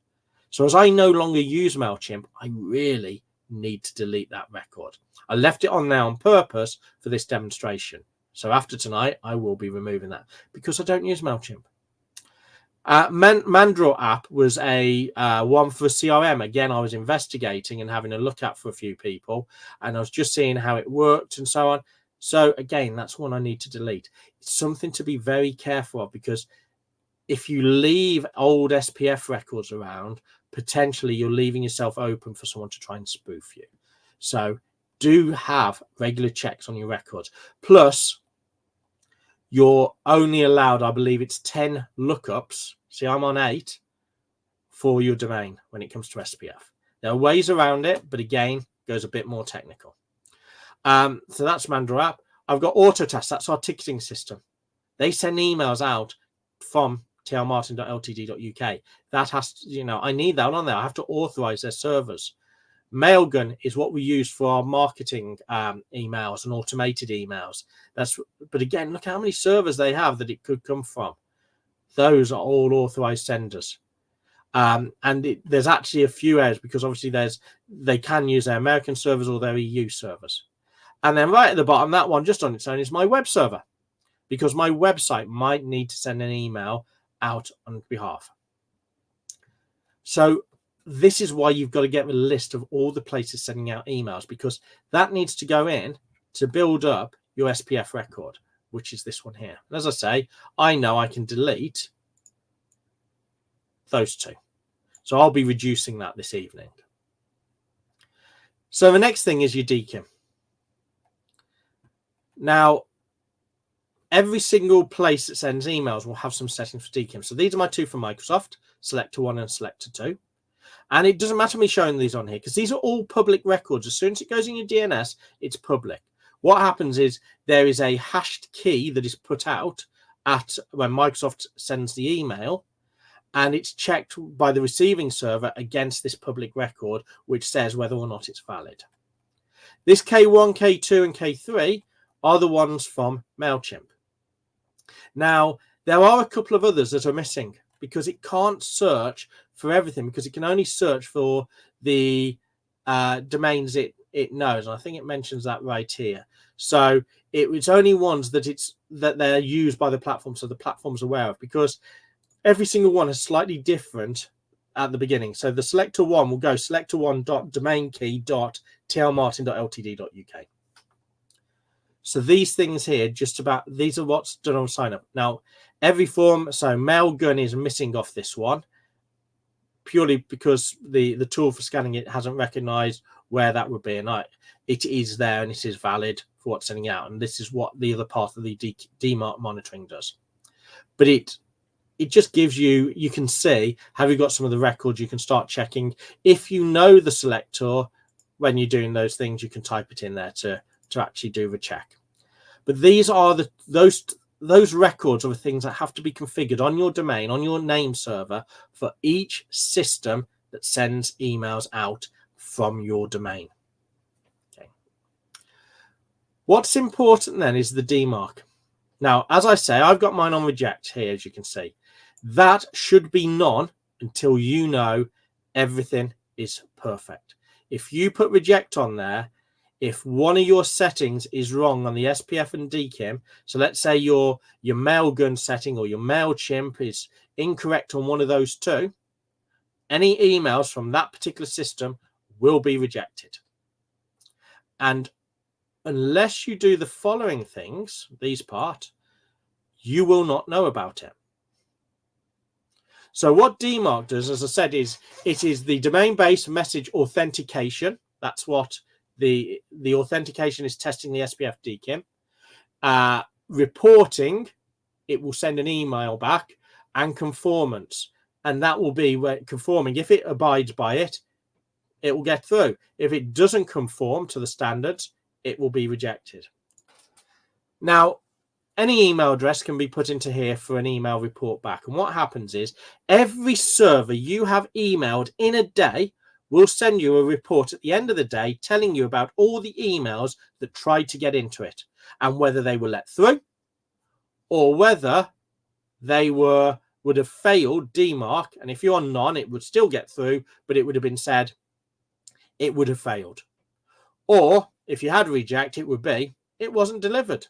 So as I no longer use MailChimp, I really need to delete that record. I left it on now on purpose for this demonstration. So after tonight, I will be removing that because I don't use MailChimp. Mandraw app was a one for CRM. Again, I was investigating and having a look at for a few people, and I was just seeing how it worked and so on. So again, that's one I need to delete. It's something to be very careful of because if you leave old SPF records around, potentially you're leaving yourself open for someone to try and spoof you. So do have regular checks on your records. Plus, you're only allowed, I believe it's 10 lookups. See, I'm on 8 for your domain when it comes to SPF. There are ways around it, but again, goes a bit more technical. So that's Mandraw app. I've got Autotask. That's our ticketing system. They send emails out from tlmartin.ltd.uk. That has to, I need that on there. I have to authorize their servers. Mailgun is what we use for our marketing emails and automated emails. But again, look how many servers they have that it could come from. Those are all authorized senders. There's actually a few areas because obviously they can use their American servers or their EU servers. And then right at the bottom, that one just on its own is my web server because my website might need to send an email out on behalf. So this is why you've got to get a list of all the places sending out emails because that needs to go in to build up your SPF record, which is this one here. And as I say, I know I can delete those two. So I'll be reducing that this evening. So the next thing is your DKIM. Now, every single place that sends emails will have some settings for DKIM. So these are my two from Microsoft, Selector 1 and Selector 2. And it doesn't matter me showing these on here because these are all public records. As soon as it goes in your DNS, it's public. What happens is there is a hashed key that is put out when Microsoft sends the email, and it's checked by the receiving server against this public record, which says whether or not it's valid. This K1, K2, and K3 are the ones from MailChimp. Now, there are a couple of others that are missing because it can't search for everything because it can only search for the domains it knows. And I think it mentions that right here. So it's only ones that they're used by the platform, so the platform's aware of, because every single one is slightly different at the beginning. So the selector 1 will go selector1.domainkey.tlmartin.ltd.uk. So these things here, these are what's done on sign up. Now, every form, so Mailgun is missing off this one, purely because the tool for scanning it hasn't recognized where that would be. And it is there and it is valid for what's sending out. And this is what the other part of the DMARC monitoring does. But it just gives you can see, have you got some of the records? You can start checking. If you know the selector, when you're doing those things, you can type it in there to actually do the check. But these are those records are the things that have to be configured on your domain, on your name server for each system that sends emails out from your domain. Okay. What's important then is the DMARC. Now, as I say, I've got mine on reject here, as you can see. That should be none until you know everything is perfect. If you put reject on there, if one of your settings is wrong on the SPF and DKIM, so let's say your Mailgun setting or your MailChimp is incorrect on one of those two, any emails from that particular system will be rejected. And unless you do the following things, these part, you will not know about it. So what DMARC does, as I said, is it is the domain-based message authentication. That's what the authentication is, testing the SPF DKIM. Reporting, it will send an email back, and conformance. And that will be where conforming. If it abides by it, it will get through. If it doesn't conform to the standards, it will be rejected. Now, any email address can be put into here for an email report back. And what happens is every server you have emailed in a day will send you a report at the end of the day telling you about all the emails that tried to get into it and whether they were let through or whether they would have failed DMARC. And if you're none, it would still get through, but it would have been said it would have failed. Or if you had reject, it would be it wasn't delivered.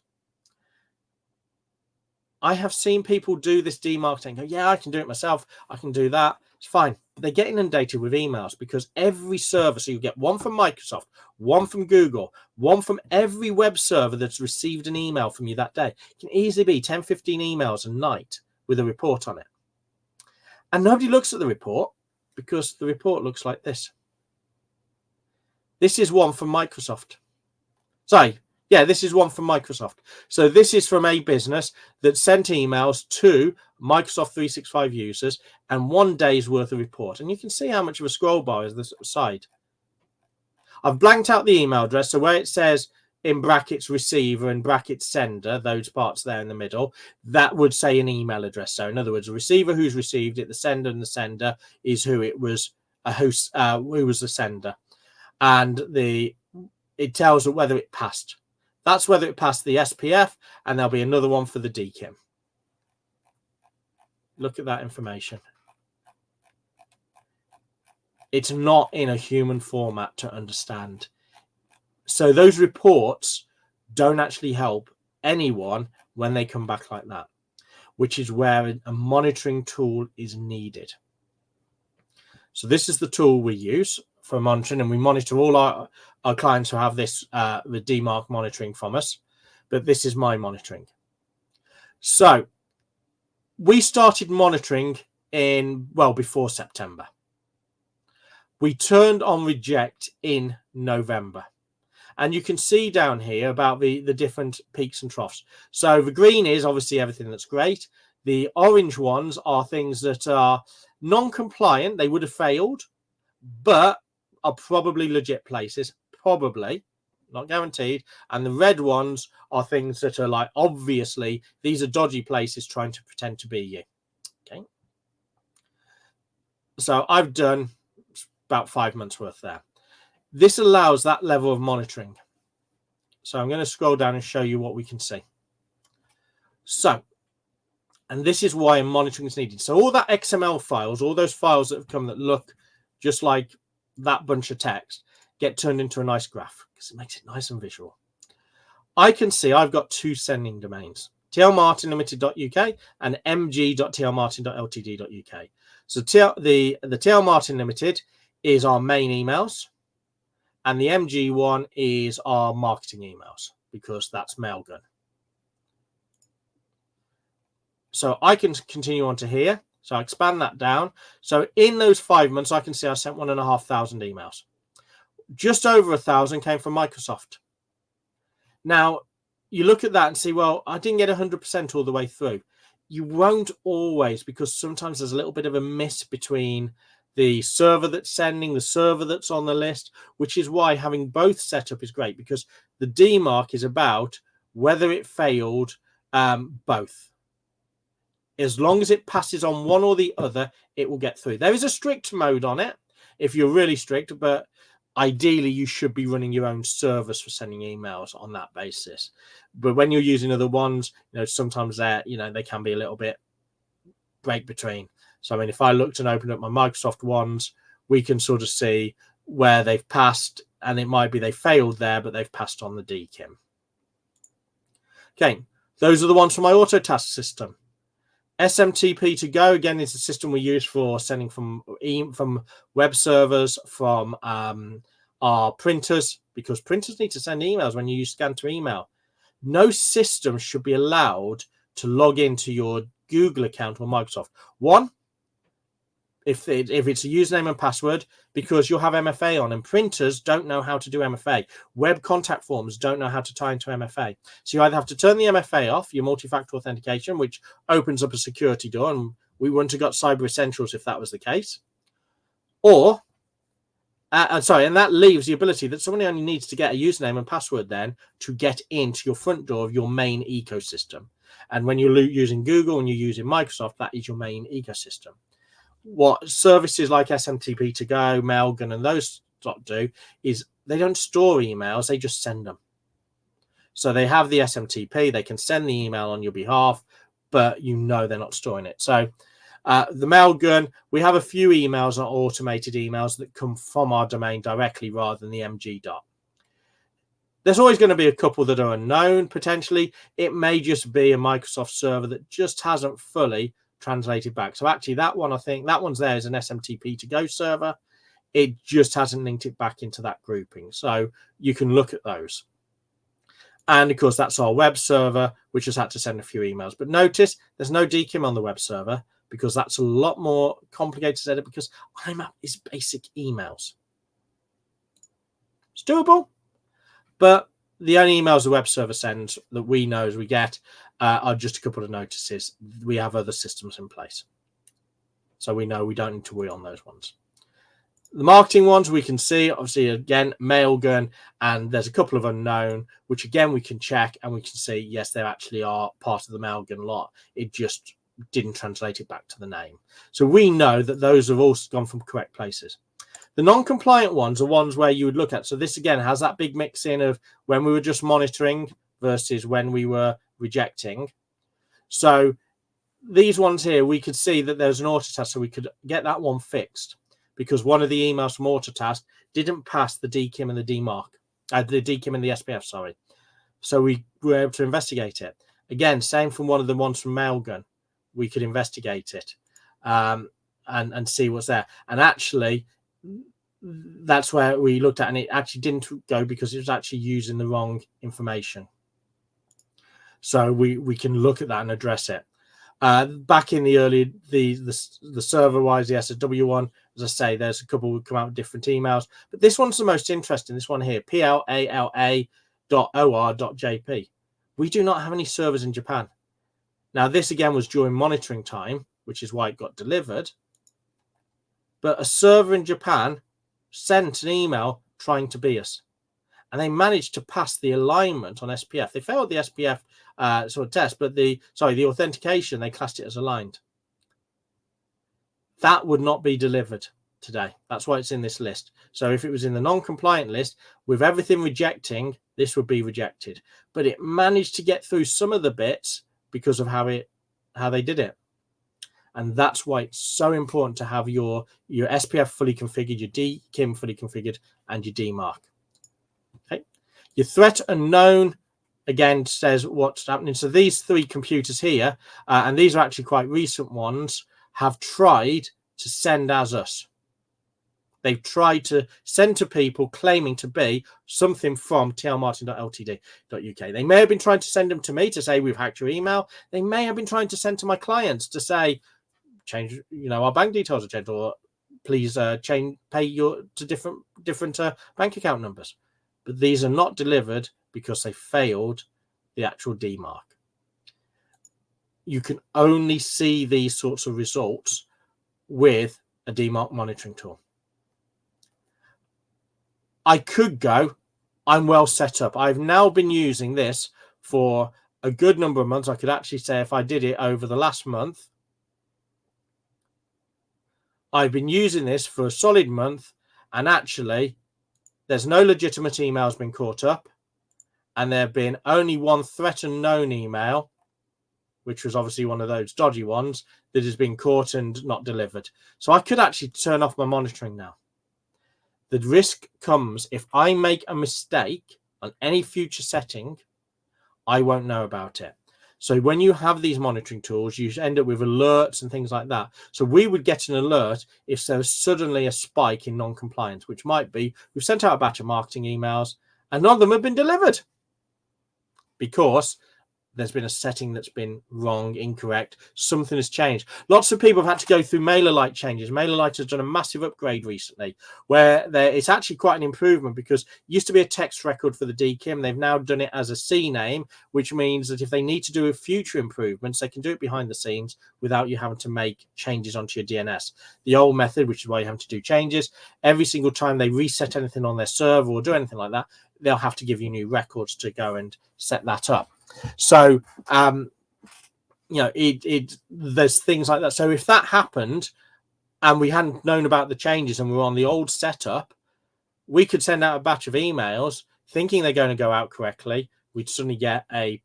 I have seen people do this DMARC and go, yeah, I can do it myself. I can do that. It's fine. But they get inundated with emails because every server, so you get one from Microsoft, one from Google, one from every web server that's received an email from you that day. It can easily be 10, 15 emails a night with a report on it. And nobody looks at the report because the report looks like this. This is one from Microsoft. Sorry. Yeah, this is one from Microsoft. So this is from a business that sent emails to Microsoft 365 users and 1 day's worth of report. And you can see how much of a scroll bar is this side. I've blanked out the email address. So where it says in brackets receiver and brackets sender, those parts there in the middle, that would say an email address. So in other words, a receiver who's received it, the sender, and the sender is who it was, who was the sender. And it tells whether it passed. That's whether it passed the SPF, and there'll be another one for the DKIM. Look at that information. It's not in a human format to understand. So those reports don't actually help anyone when they come back like that, which is where a monitoring tool is needed. So this is the tool we use for monitoring, and we monitor all our clients who have this the DMARC monitoring from us, but this is my monitoring. So we started monitoring before September. We turned on reject in November, and you can see down here about the different peaks and troughs. So the green is obviously everything that's great. The orange ones are things that are non-compliant. They would have failed, but are probably legit places, probably, not guaranteed. And the red ones are things that are like, obviously, these are dodgy places trying to pretend to be you. Okay. So I've done about 5 months worth there. This allows that level of monitoring. So I'm going to scroll down and show you what we can see. So, and this is why monitoring is needed. So all that XML files, all those files that have come that look just like that bunch of text, get turned into a nice graph because it makes it nice and visual. I can see I've got two sending domains, tlmartinlimited.uk and mg.tlmartin.ltd.uk. So the TL Martin Limited is our main emails, and the MG one is our marketing emails because that's Mailgun. So I can continue on to here. So I expand that down. So in those 5 months, I can see I sent 1,500 emails. Just over 1,000 came from Microsoft. Now, you look at that and see, well, I didn't get 100% all the way through. You won't always, because sometimes there's a little bit of a miss between the server that's sending, the server that's on the list, which is why having both set up is great, because the DMARC is about whether it failed both. As long as it passes on one or the other, it will get through. There is a strict mode on it if you're really strict, but ideally you should be running your own servers for sending emails on that basis. But when you're using other ones, sometimes they can be a little bit break between. So, I mean, if I looked and opened up my Microsoft ones, we can sort of see where they've passed, and it might be they failed there, but they've passed on the DKIM. Okay, those are the ones from my auto task system. SMTP to go, again, is the system we use for sending from web servers, from our printers, because printers need to send emails when you use scan to email. No system should be allowed to log into your Google account or Microsoft. One, if it's a username and password, because you'll have MFA on, and printers don't know how to do MFA. Web contact forms don't know how to tie into MFA. So you either have to turn the MFA off, your multi-factor authentication, which opens up a security door, and we wouldn't have got Cyber Essentials if that was the case. Or, and that leaves the ability that somebody only needs to get a username and password then to get into your front door of your main ecosystem. And when you're using Google and you're using Microsoft, that is your main ecosystem. What services like SMTP to go, Mailgun, and those do is they don't store emails, they just send them. So they have the SMTP, they can send the email on your behalf, but you know they're not storing it. So the Mailgun, we have a few emails, are automated emails that come from our domain directly rather than the MG dot. There's always going to be a couple that are unknown, potentially. It may just be a Microsoft server that just hasn't fully translated back. So actually that one, I think that one's there is an SMTP to go server. It just hasn't linked it back into that grouping. So you can look at those. And of course, that's our web server, which has had to send a few emails. But notice there's no DKIM on the web server because that's a lot more complicated to edit because IMAP is basic emails. It's doable, but the only emails the web server sends that we know as we get are just a couple of notices. We have other systems in place. So we know we don't need to worry on those ones. The marketing ones we can see, obviously, again, Mailgun, and there's a couple of unknown, which again we can check and we can see, yes, they actually are part of the Mailgun lot. It just didn't translate it back to the name. So we know that those have all gone from correct places. The non-compliant ones are ones where you would look at. So this, again, has that big mix in of when we were just monitoring versus when we were rejecting. So these ones here, we could see that there's an autotask, so we could get that one fixed because one of the emails from autotask didn't pass the DKIM and the DMARC, the DKIM and the SPF, sorry. So we were able to investigate it. Again, same from one of the ones from Mailgun. We could investigate it and see what's there. And actually, that's where we looked at, and it actually didn't go because it was actually using the wrong information. So we can look at that and address it. Back in the early, the server wise, the SSW one, as I say, there's a couple who come out with different emails, but this one's the most interesting. This one here, plala.or.jp. We do not have any servers in Japan. Now, this again was during monitoring time, which is why it got delivered. But a server in Japan sent an email trying to be us, and they managed to pass the alignment on SPF. They failed the SPF sort of test, but the authentication, they classed it as aligned. That would not be delivered today. That's why it's in this list. So if it was in the non-compliant list with everything rejecting, this would be rejected. But it managed to get through some of the bits because of how they did it. And that's why it's so important to have your SPF fully configured, your DKIM fully configured, and your DMARC. Okay. Your threat unknown, again, says what's happening. So these three computers here, and these are actually quite recent ones, have tried to send as us. They've tried to send to people claiming to be something from tlmartin.ltd.uk. They may have been trying to send them to me to say we've hacked your email. They may have been trying to send to my clients to say, change, our bank details are changed, or please pay to different bank account numbers. But these are not delivered because they failed the actual DMARC. You can only see these sorts of results with a DMARC monitoring tool. I could go, I'm well set up. I've now been using this for a good number of months. I could actually say if I did it over the last month, I've been using this for a solid month, and actually there's no legitimate emails been caught up, and there have been only one threat unknown email, which was obviously one of those dodgy ones, that has been caught and not delivered. So I could actually turn off my monitoring now. The risk comes if I make a mistake on any future setting, I won't know about it. So when you have these monitoring tools, you end up with alerts and things like that. So we would get an alert if there's suddenly a spike in non-compliance, which might be we've sent out a batch of marketing emails and none of them have been delivered because there's been a setting that's been wrong, incorrect, something has changed. Lots of people have had to go through MailerLite changes. MailerLite has done a massive upgrade recently where it's actually quite an improvement, because it used to be a text record for the DKIM. They've now done it as a CNAME, which means that if they need to do future improvements, they can do it behind the scenes without you having to make changes onto your DNS. The old method, which is why you have to do changes, every single time they reset anything on their server or do anything like that, they'll have to give you new records to go and set that up. So, there's things like that. So if that happened and we hadn't known about the changes and we were on the old setup, we could send out a batch of emails thinking they're going to go out correctly. We'd suddenly get a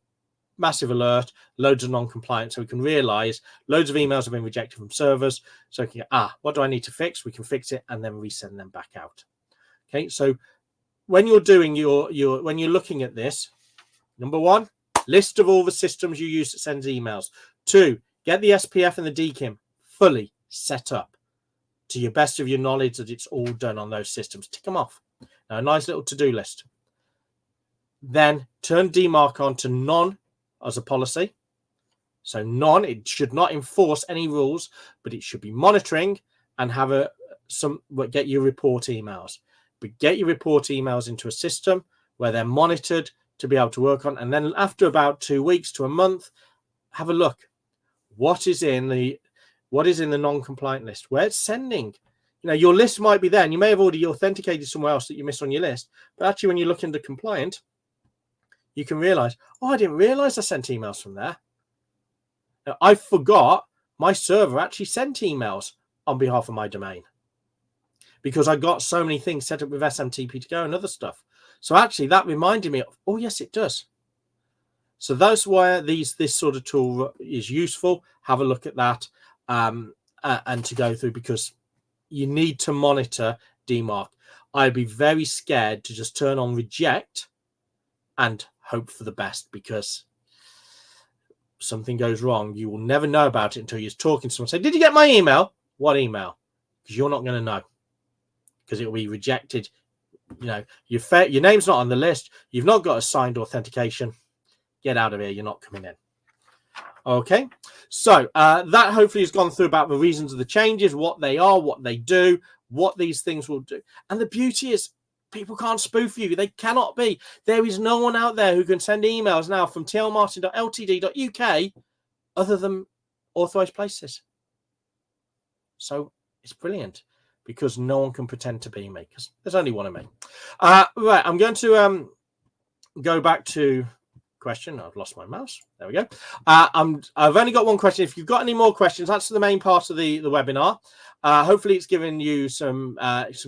massive alert, loads of non-compliant. So we can realize loads of emails have been rejected from servers. So we can go, what do I need to fix? We can fix it and then resend them back out. Okay. So when you're doing when you're looking at this, number one, list of all the systems you use that sends emails. 2, get the SPF and the DKIM fully set up to your best of your knowledge that it's all done on those systems. Tick them off. Now, a nice little to-do list. Then turn DMARC on to none as a policy. So none, it should not enforce any rules, but it should be monitoring and have get your report emails. But get your report emails into a system where they're monitored to be able to work on. And then after about 2 weeks to a month, have a look. What is in the non-compliant list? Where it's sending. Your list might be there, and you may have already authenticated somewhere else that you missed on your list. But actually, when you look into compliant, you can realize, I didn't realize I sent emails from there. Now, I forgot my server actually sent emails on behalf of my domain because I got so many things set up with SMTP to go and other stuff. So actually, that reminded me of, yes, it does. So that's why this sort of tool is useful. Have a look at that and to go through, because you need to monitor DMARC. I'd be very scared to just turn on reject and hope for the best, because something goes wrong. You will never know about it until you're talking to someone. Say, did you get my email? What email? Because you're not going to know, because it will be rejected. Your name's not on the list. You've not got a signed authentication. Get out of here. You're not coming in. Okay. So that hopefully has gone through about the reasons of the changes, what they are, what they do, what these things will do. And the beauty is people can't spoof you. They cannot be. There is no one out there who can send emails now from tlmartin.ltd.uk other than authorized places. So it's brilliant, because no one can pretend to be me, because there's only one of me. Right, I'm going to go back to question. I've lost my mouse. There we go. I've only got one question. If you've got any more questions, that's the main part of the webinar. Hopefully, it's given you some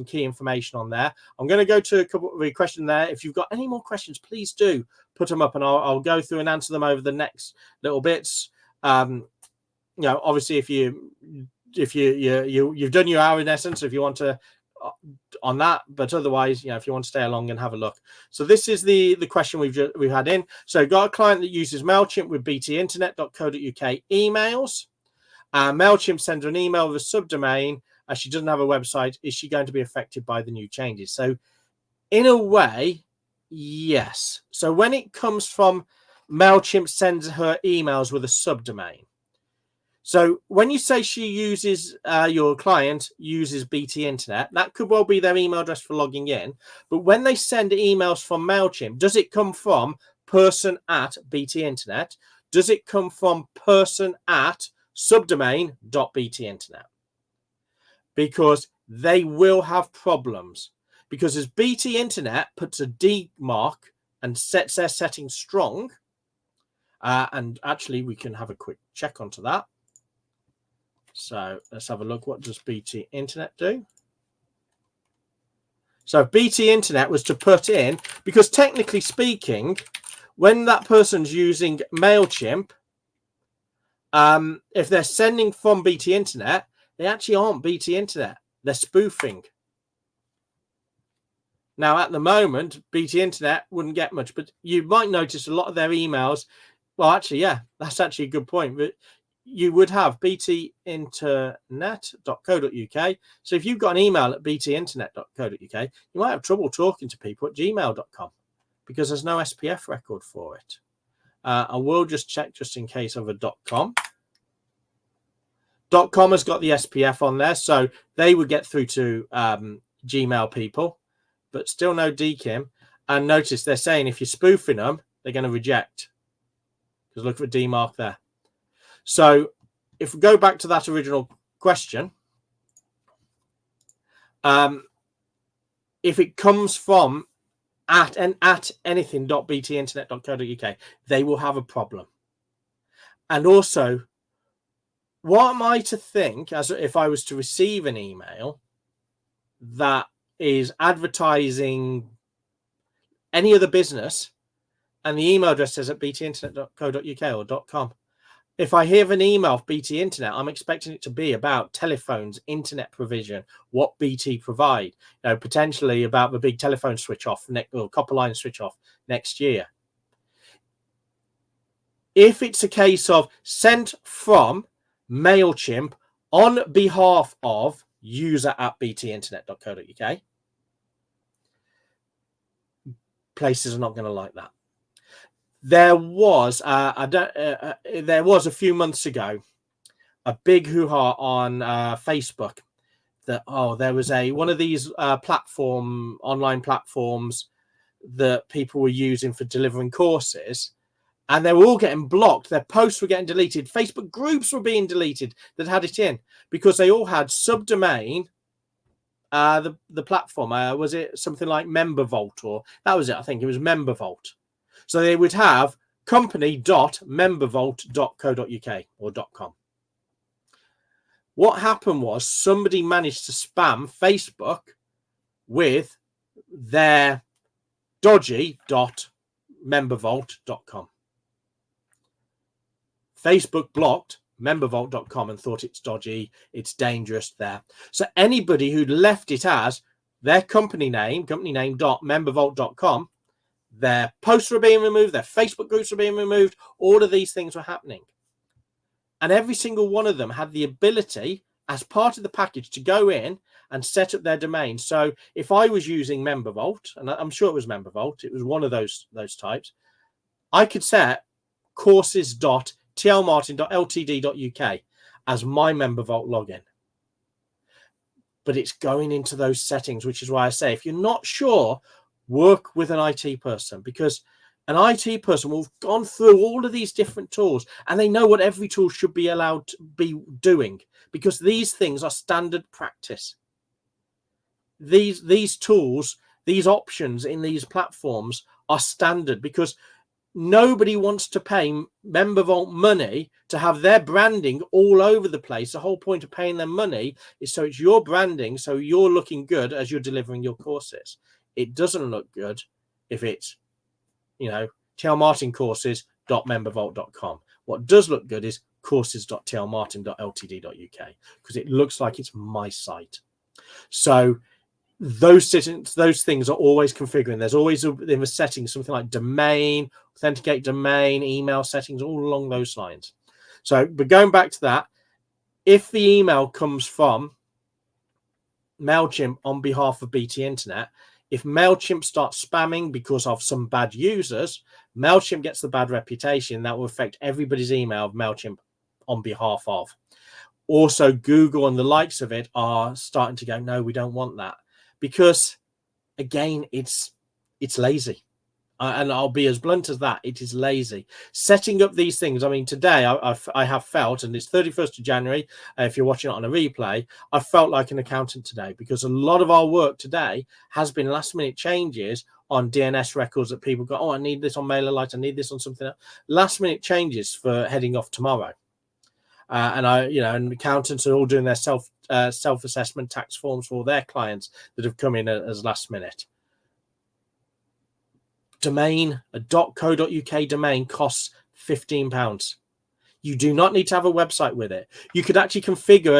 key information on there. I'm going to go to a couple of questions there. If you've got any more questions, please do put them up, and I'll go through and answer them over the next little bits. Obviously, if you've done your hour in essence, if you want to on that, but otherwise, if you want to stay along and have a look. So this is the question we've had in. So got a client that uses MailChimp with btinternet.co.uk emails. MailChimp sends her an email with a subdomain as she doesn't have a website. Is she going to be affected by the new changes? So in a way, yes. So when it comes from MailChimp sends her emails with a subdomain. So when you say she uses, your client uses BT Internet, that could well be their email address for logging in. But when they send emails from MailChimp, does it come from person@BT Internet? Does it come from person@subdomain.btinternet? Because they will have problems. Because as BT Internet puts a DMARC and sets their settings strong, and actually we can have a quick check onto that. So let's have a look. What does BT Internet do? So if BT Internet was to put in, because technically speaking, when that person's using MailChimp, if they're sending from BT Internet, they actually aren't BT Internet. They're spoofing. Now, at the moment, BT Internet wouldn't get much, but you might notice a lot of their emails. Well, actually, yeah, that's actually a good point. But you would have btinternet.co.uk. So if you've got an email at btinternet.co.uk, you might have trouble talking to people at gmail.com because there's no SPF record for it. I will just check just in case of a .com. .com has got the SPF on there, so they would get through to Gmail people, but still no DKIM. And notice they're saying if you're spoofing them, they're going to reject. Because look at DMARC there. So if we go back to that original question, if it comes from at anything.btinternet.co.uk, they will have a problem. And also, what am I to think as if I was to receive an email that is advertising any other business and the email address says at btinternet.co.uk or .com? If I hear an email of BT Internet, I'm expecting it to be about telephones, internet provision, what BT provide, potentially about the big telephone switch off or copper line switch off next year. If it's a case of sent from MailChimp on behalf of user at btinternet.co.uk, places are not going to like that. There was there was a few months ago a big hoo-ha on Facebook that there was one of these online platforms that people were using for delivering courses, and they were all getting blocked. Their posts were getting deleted. Facebook groups were being deleted that had it in because they all had subdomain. The platform, was it something like MemberVault, or that was it? I think it was MemberVault. So they would have company.membervault.co.uk or .com. What happened was somebody managed to spam Facebook with their dodgy.membervault.com. Facebook blocked membervault.com and thought it's dodgy, it's dangerous there. So anybody who'd left it as their company name.membervault.com, their posts were being removed, their Facebook groups were being removed, all of these things were happening. And every single one of them had the ability, as part of the package, to go in and set up their domain. So if I was using MemberVault, and I'm sure it was MemberVault, it was one of those types, I could set courses.tlmartin.ltd.uk as my MemberVault login. But it's going into those settings, which is why I say, if you're not sure, work with an IT person, because an IT person will have gone through all of these different tools and they know what every tool should be allowed to be doing, because these things are standard practice. These tools, these options in these platforms are standard, because nobody wants to pay MemberVault money to have their branding all over the place. The whole point of paying them money is so it's your branding, so you're looking good as you're delivering your courses. It doesn't look good if it's, tlmartincourses.membervault.com. What does look good is courses.tlmartin.ltd.uk, because it looks like it's my site. So those things are always configuring. There's always in the settings something like domain, authenticate domain, email settings, all along those lines. So, but going back to that, if the email comes from MailChimp on behalf of BT Internet, if MailChimp starts spamming because of some bad users, MailChimp gets the bad reputation. That will affect everybody's email of MailChimp on behalf of. Also, Google and the likes of it are starting to go, no, we don't want that. Because, again, it's lazy. And I'll be as blunt as that. It is lazy. Setting up these things. I mean, today I have felt, and it's 31st of January, if you're watching it on a replay, I felt like an accountant today, because a lot of our work today has been last minute changes on DNS records that people go, I need this on MailerLite, I need this on something else. Last minute changes for heading off tomorrow. And accountants are all doing their self-assessment tax forms for their clients that have come in as last minute. Domain, a .co.uk domain costs £15. You do not need to have a website with it. You could actually configure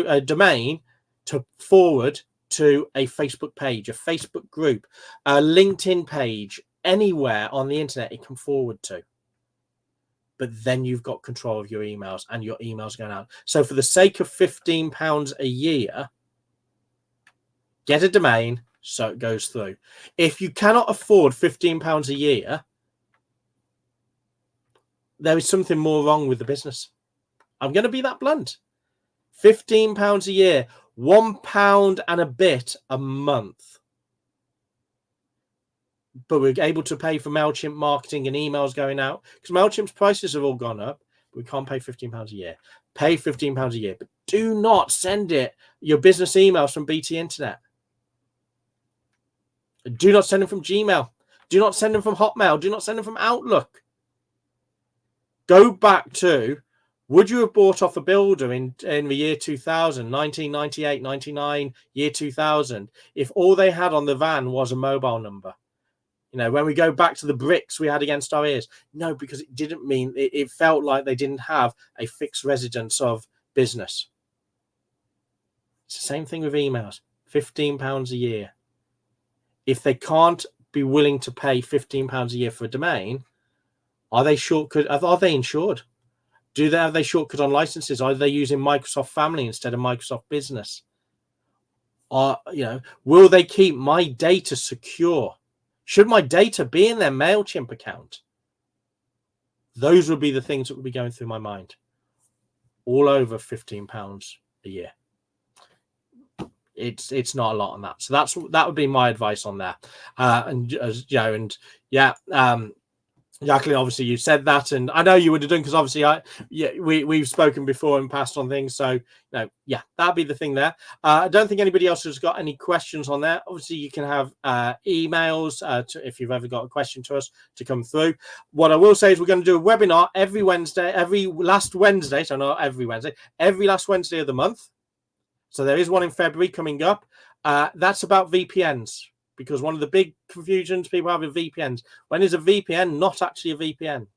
a domain to forward to a Facebook page, a Facebook group, a LinkedIn page, anywhere on the internet it can forward to. But then you've got control of your emails, and your emails going out. So for the sake of £15 a year, get a domain so it goes through. If you cannot afford £15 a year, there is something more wrong with the business. I'm going to be that blunt. £15 a year, £1 and a bit a month. But we're able to pay for MailChimp marketing and emails going out because MailChimp's prices have all gone up. We can't pay £15 a year. Pay £15 a year, but do not send your business emails from BT Internet. Do not send them from Gmail. Do not send them from Hotmail. Do not send them from Outlook. Go back to, would you have bought off a builder in the year 2000, 1998, 99, year 2000, if all they had on the van was a mobile number? You know, when we go back to the bricks we had against our ears, no, because it didn't mean, it felt like they didn't have a fixed residence of business. It's the same thing with emails, £15 a year. If they can't be willing to pay £15 a year for a domain, are they insured? Have they shortcut on licenses? Are they using Microsoft Family instead of Microsoft Business? Will they keep my data secure? Should my data be in their MailChimp account? Those would be the things that would be going through my mind. All over £15 a year. It's not a lot on that. So that would be my advice on that. Jacqueline, obviously you said that, and I know you would have done because obviously we've spoken before and passed on things. So that'd be the thing there. I don't think anybody else has got any questions on there. Obviously, you can have emails if you've ever got a question to us to come through. What I will say is we're going to do a webinar every last Wednesday. So not every Wednesday, every last Wednesday of the month. So there is one in February coming up. That's about VPNs. Because one of the big confusions people have with VPNs, when is a VPN not actually a VPN?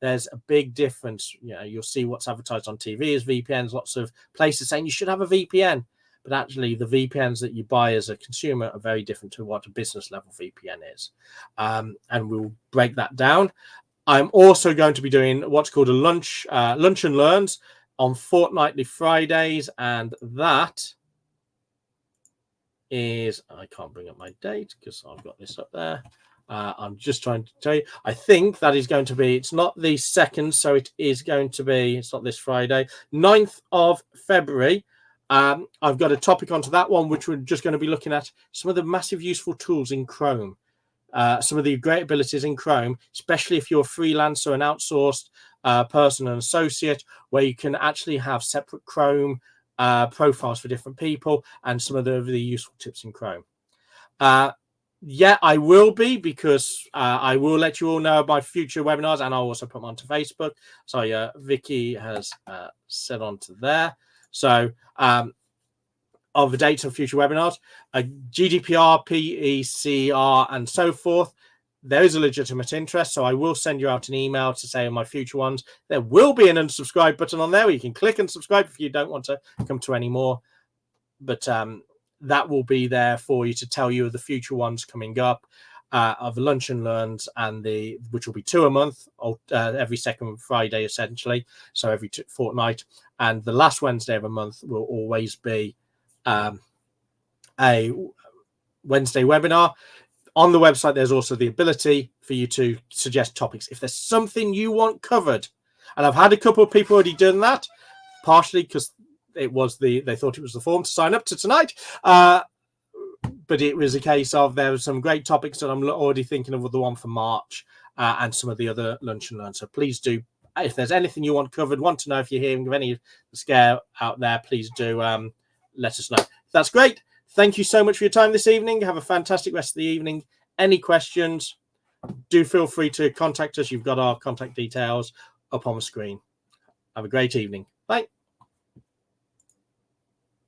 There's a big difference. You'll see what's advertised on TV as VPNs, lots of places saying you should have a VPN. But actually, the VPNs that you buy as a consumer are very different to what a business level VPN is. And we'll break that down. I'm also going to be doing what's called a lunch and learns on fortnightly Fridays. And that is, I can't bring up my date because I've got this up there. I'm just trying to tell you, I think that is going to be, it's not the 2nd, so it is going to be, it's not this Friday, 9th of February. I've got a topic onto that one, which we're just going to be looking at some of the massive useful tools in Chrome. Some of the great abilities in Chrome, especially if you're a freelancer, an outsourced person, an associate, where you can actually have separate Chrome profiles for different people, and some of the useful tips in Chrome. I will be, because I will let you all know about future webinars, and I'll also put them onto Facebook. So Vicky has set onto there. So of the dates of future webinars, GDPR, PECR, and so forth. There is a legitimate interest, so I will send you out an email to say on my future ones. There will be an unsubscribe button on there where you can click and subscribe if you don't want to come to any more. But that will be there for you to tell you of the future ones coming up, of the lunch and learns, and which will be 2 a month, every second Friday essentially, so every fortnight. And the last Wednesday of a month will always be a Wednesday webinar. On the website, there's also the ability for you to suggest topics. If there's something you want covered, and I've had a couple of people already done that, partially because they thought it was the form to sign up to tonight. But it was a case of there were some great topics that I'm already thinking of, the one for March and some of the other lunch and learn. So please do, if there's anything you want covered, want to know if you're hearing of any of the scare out there, please do let us know. That's great. Thank you so much for your time this evening. Have a fantastic rest of the evening. Any questions, do feel free to contact us. You've got our contact details up on the screen. Have a great evening. Bye.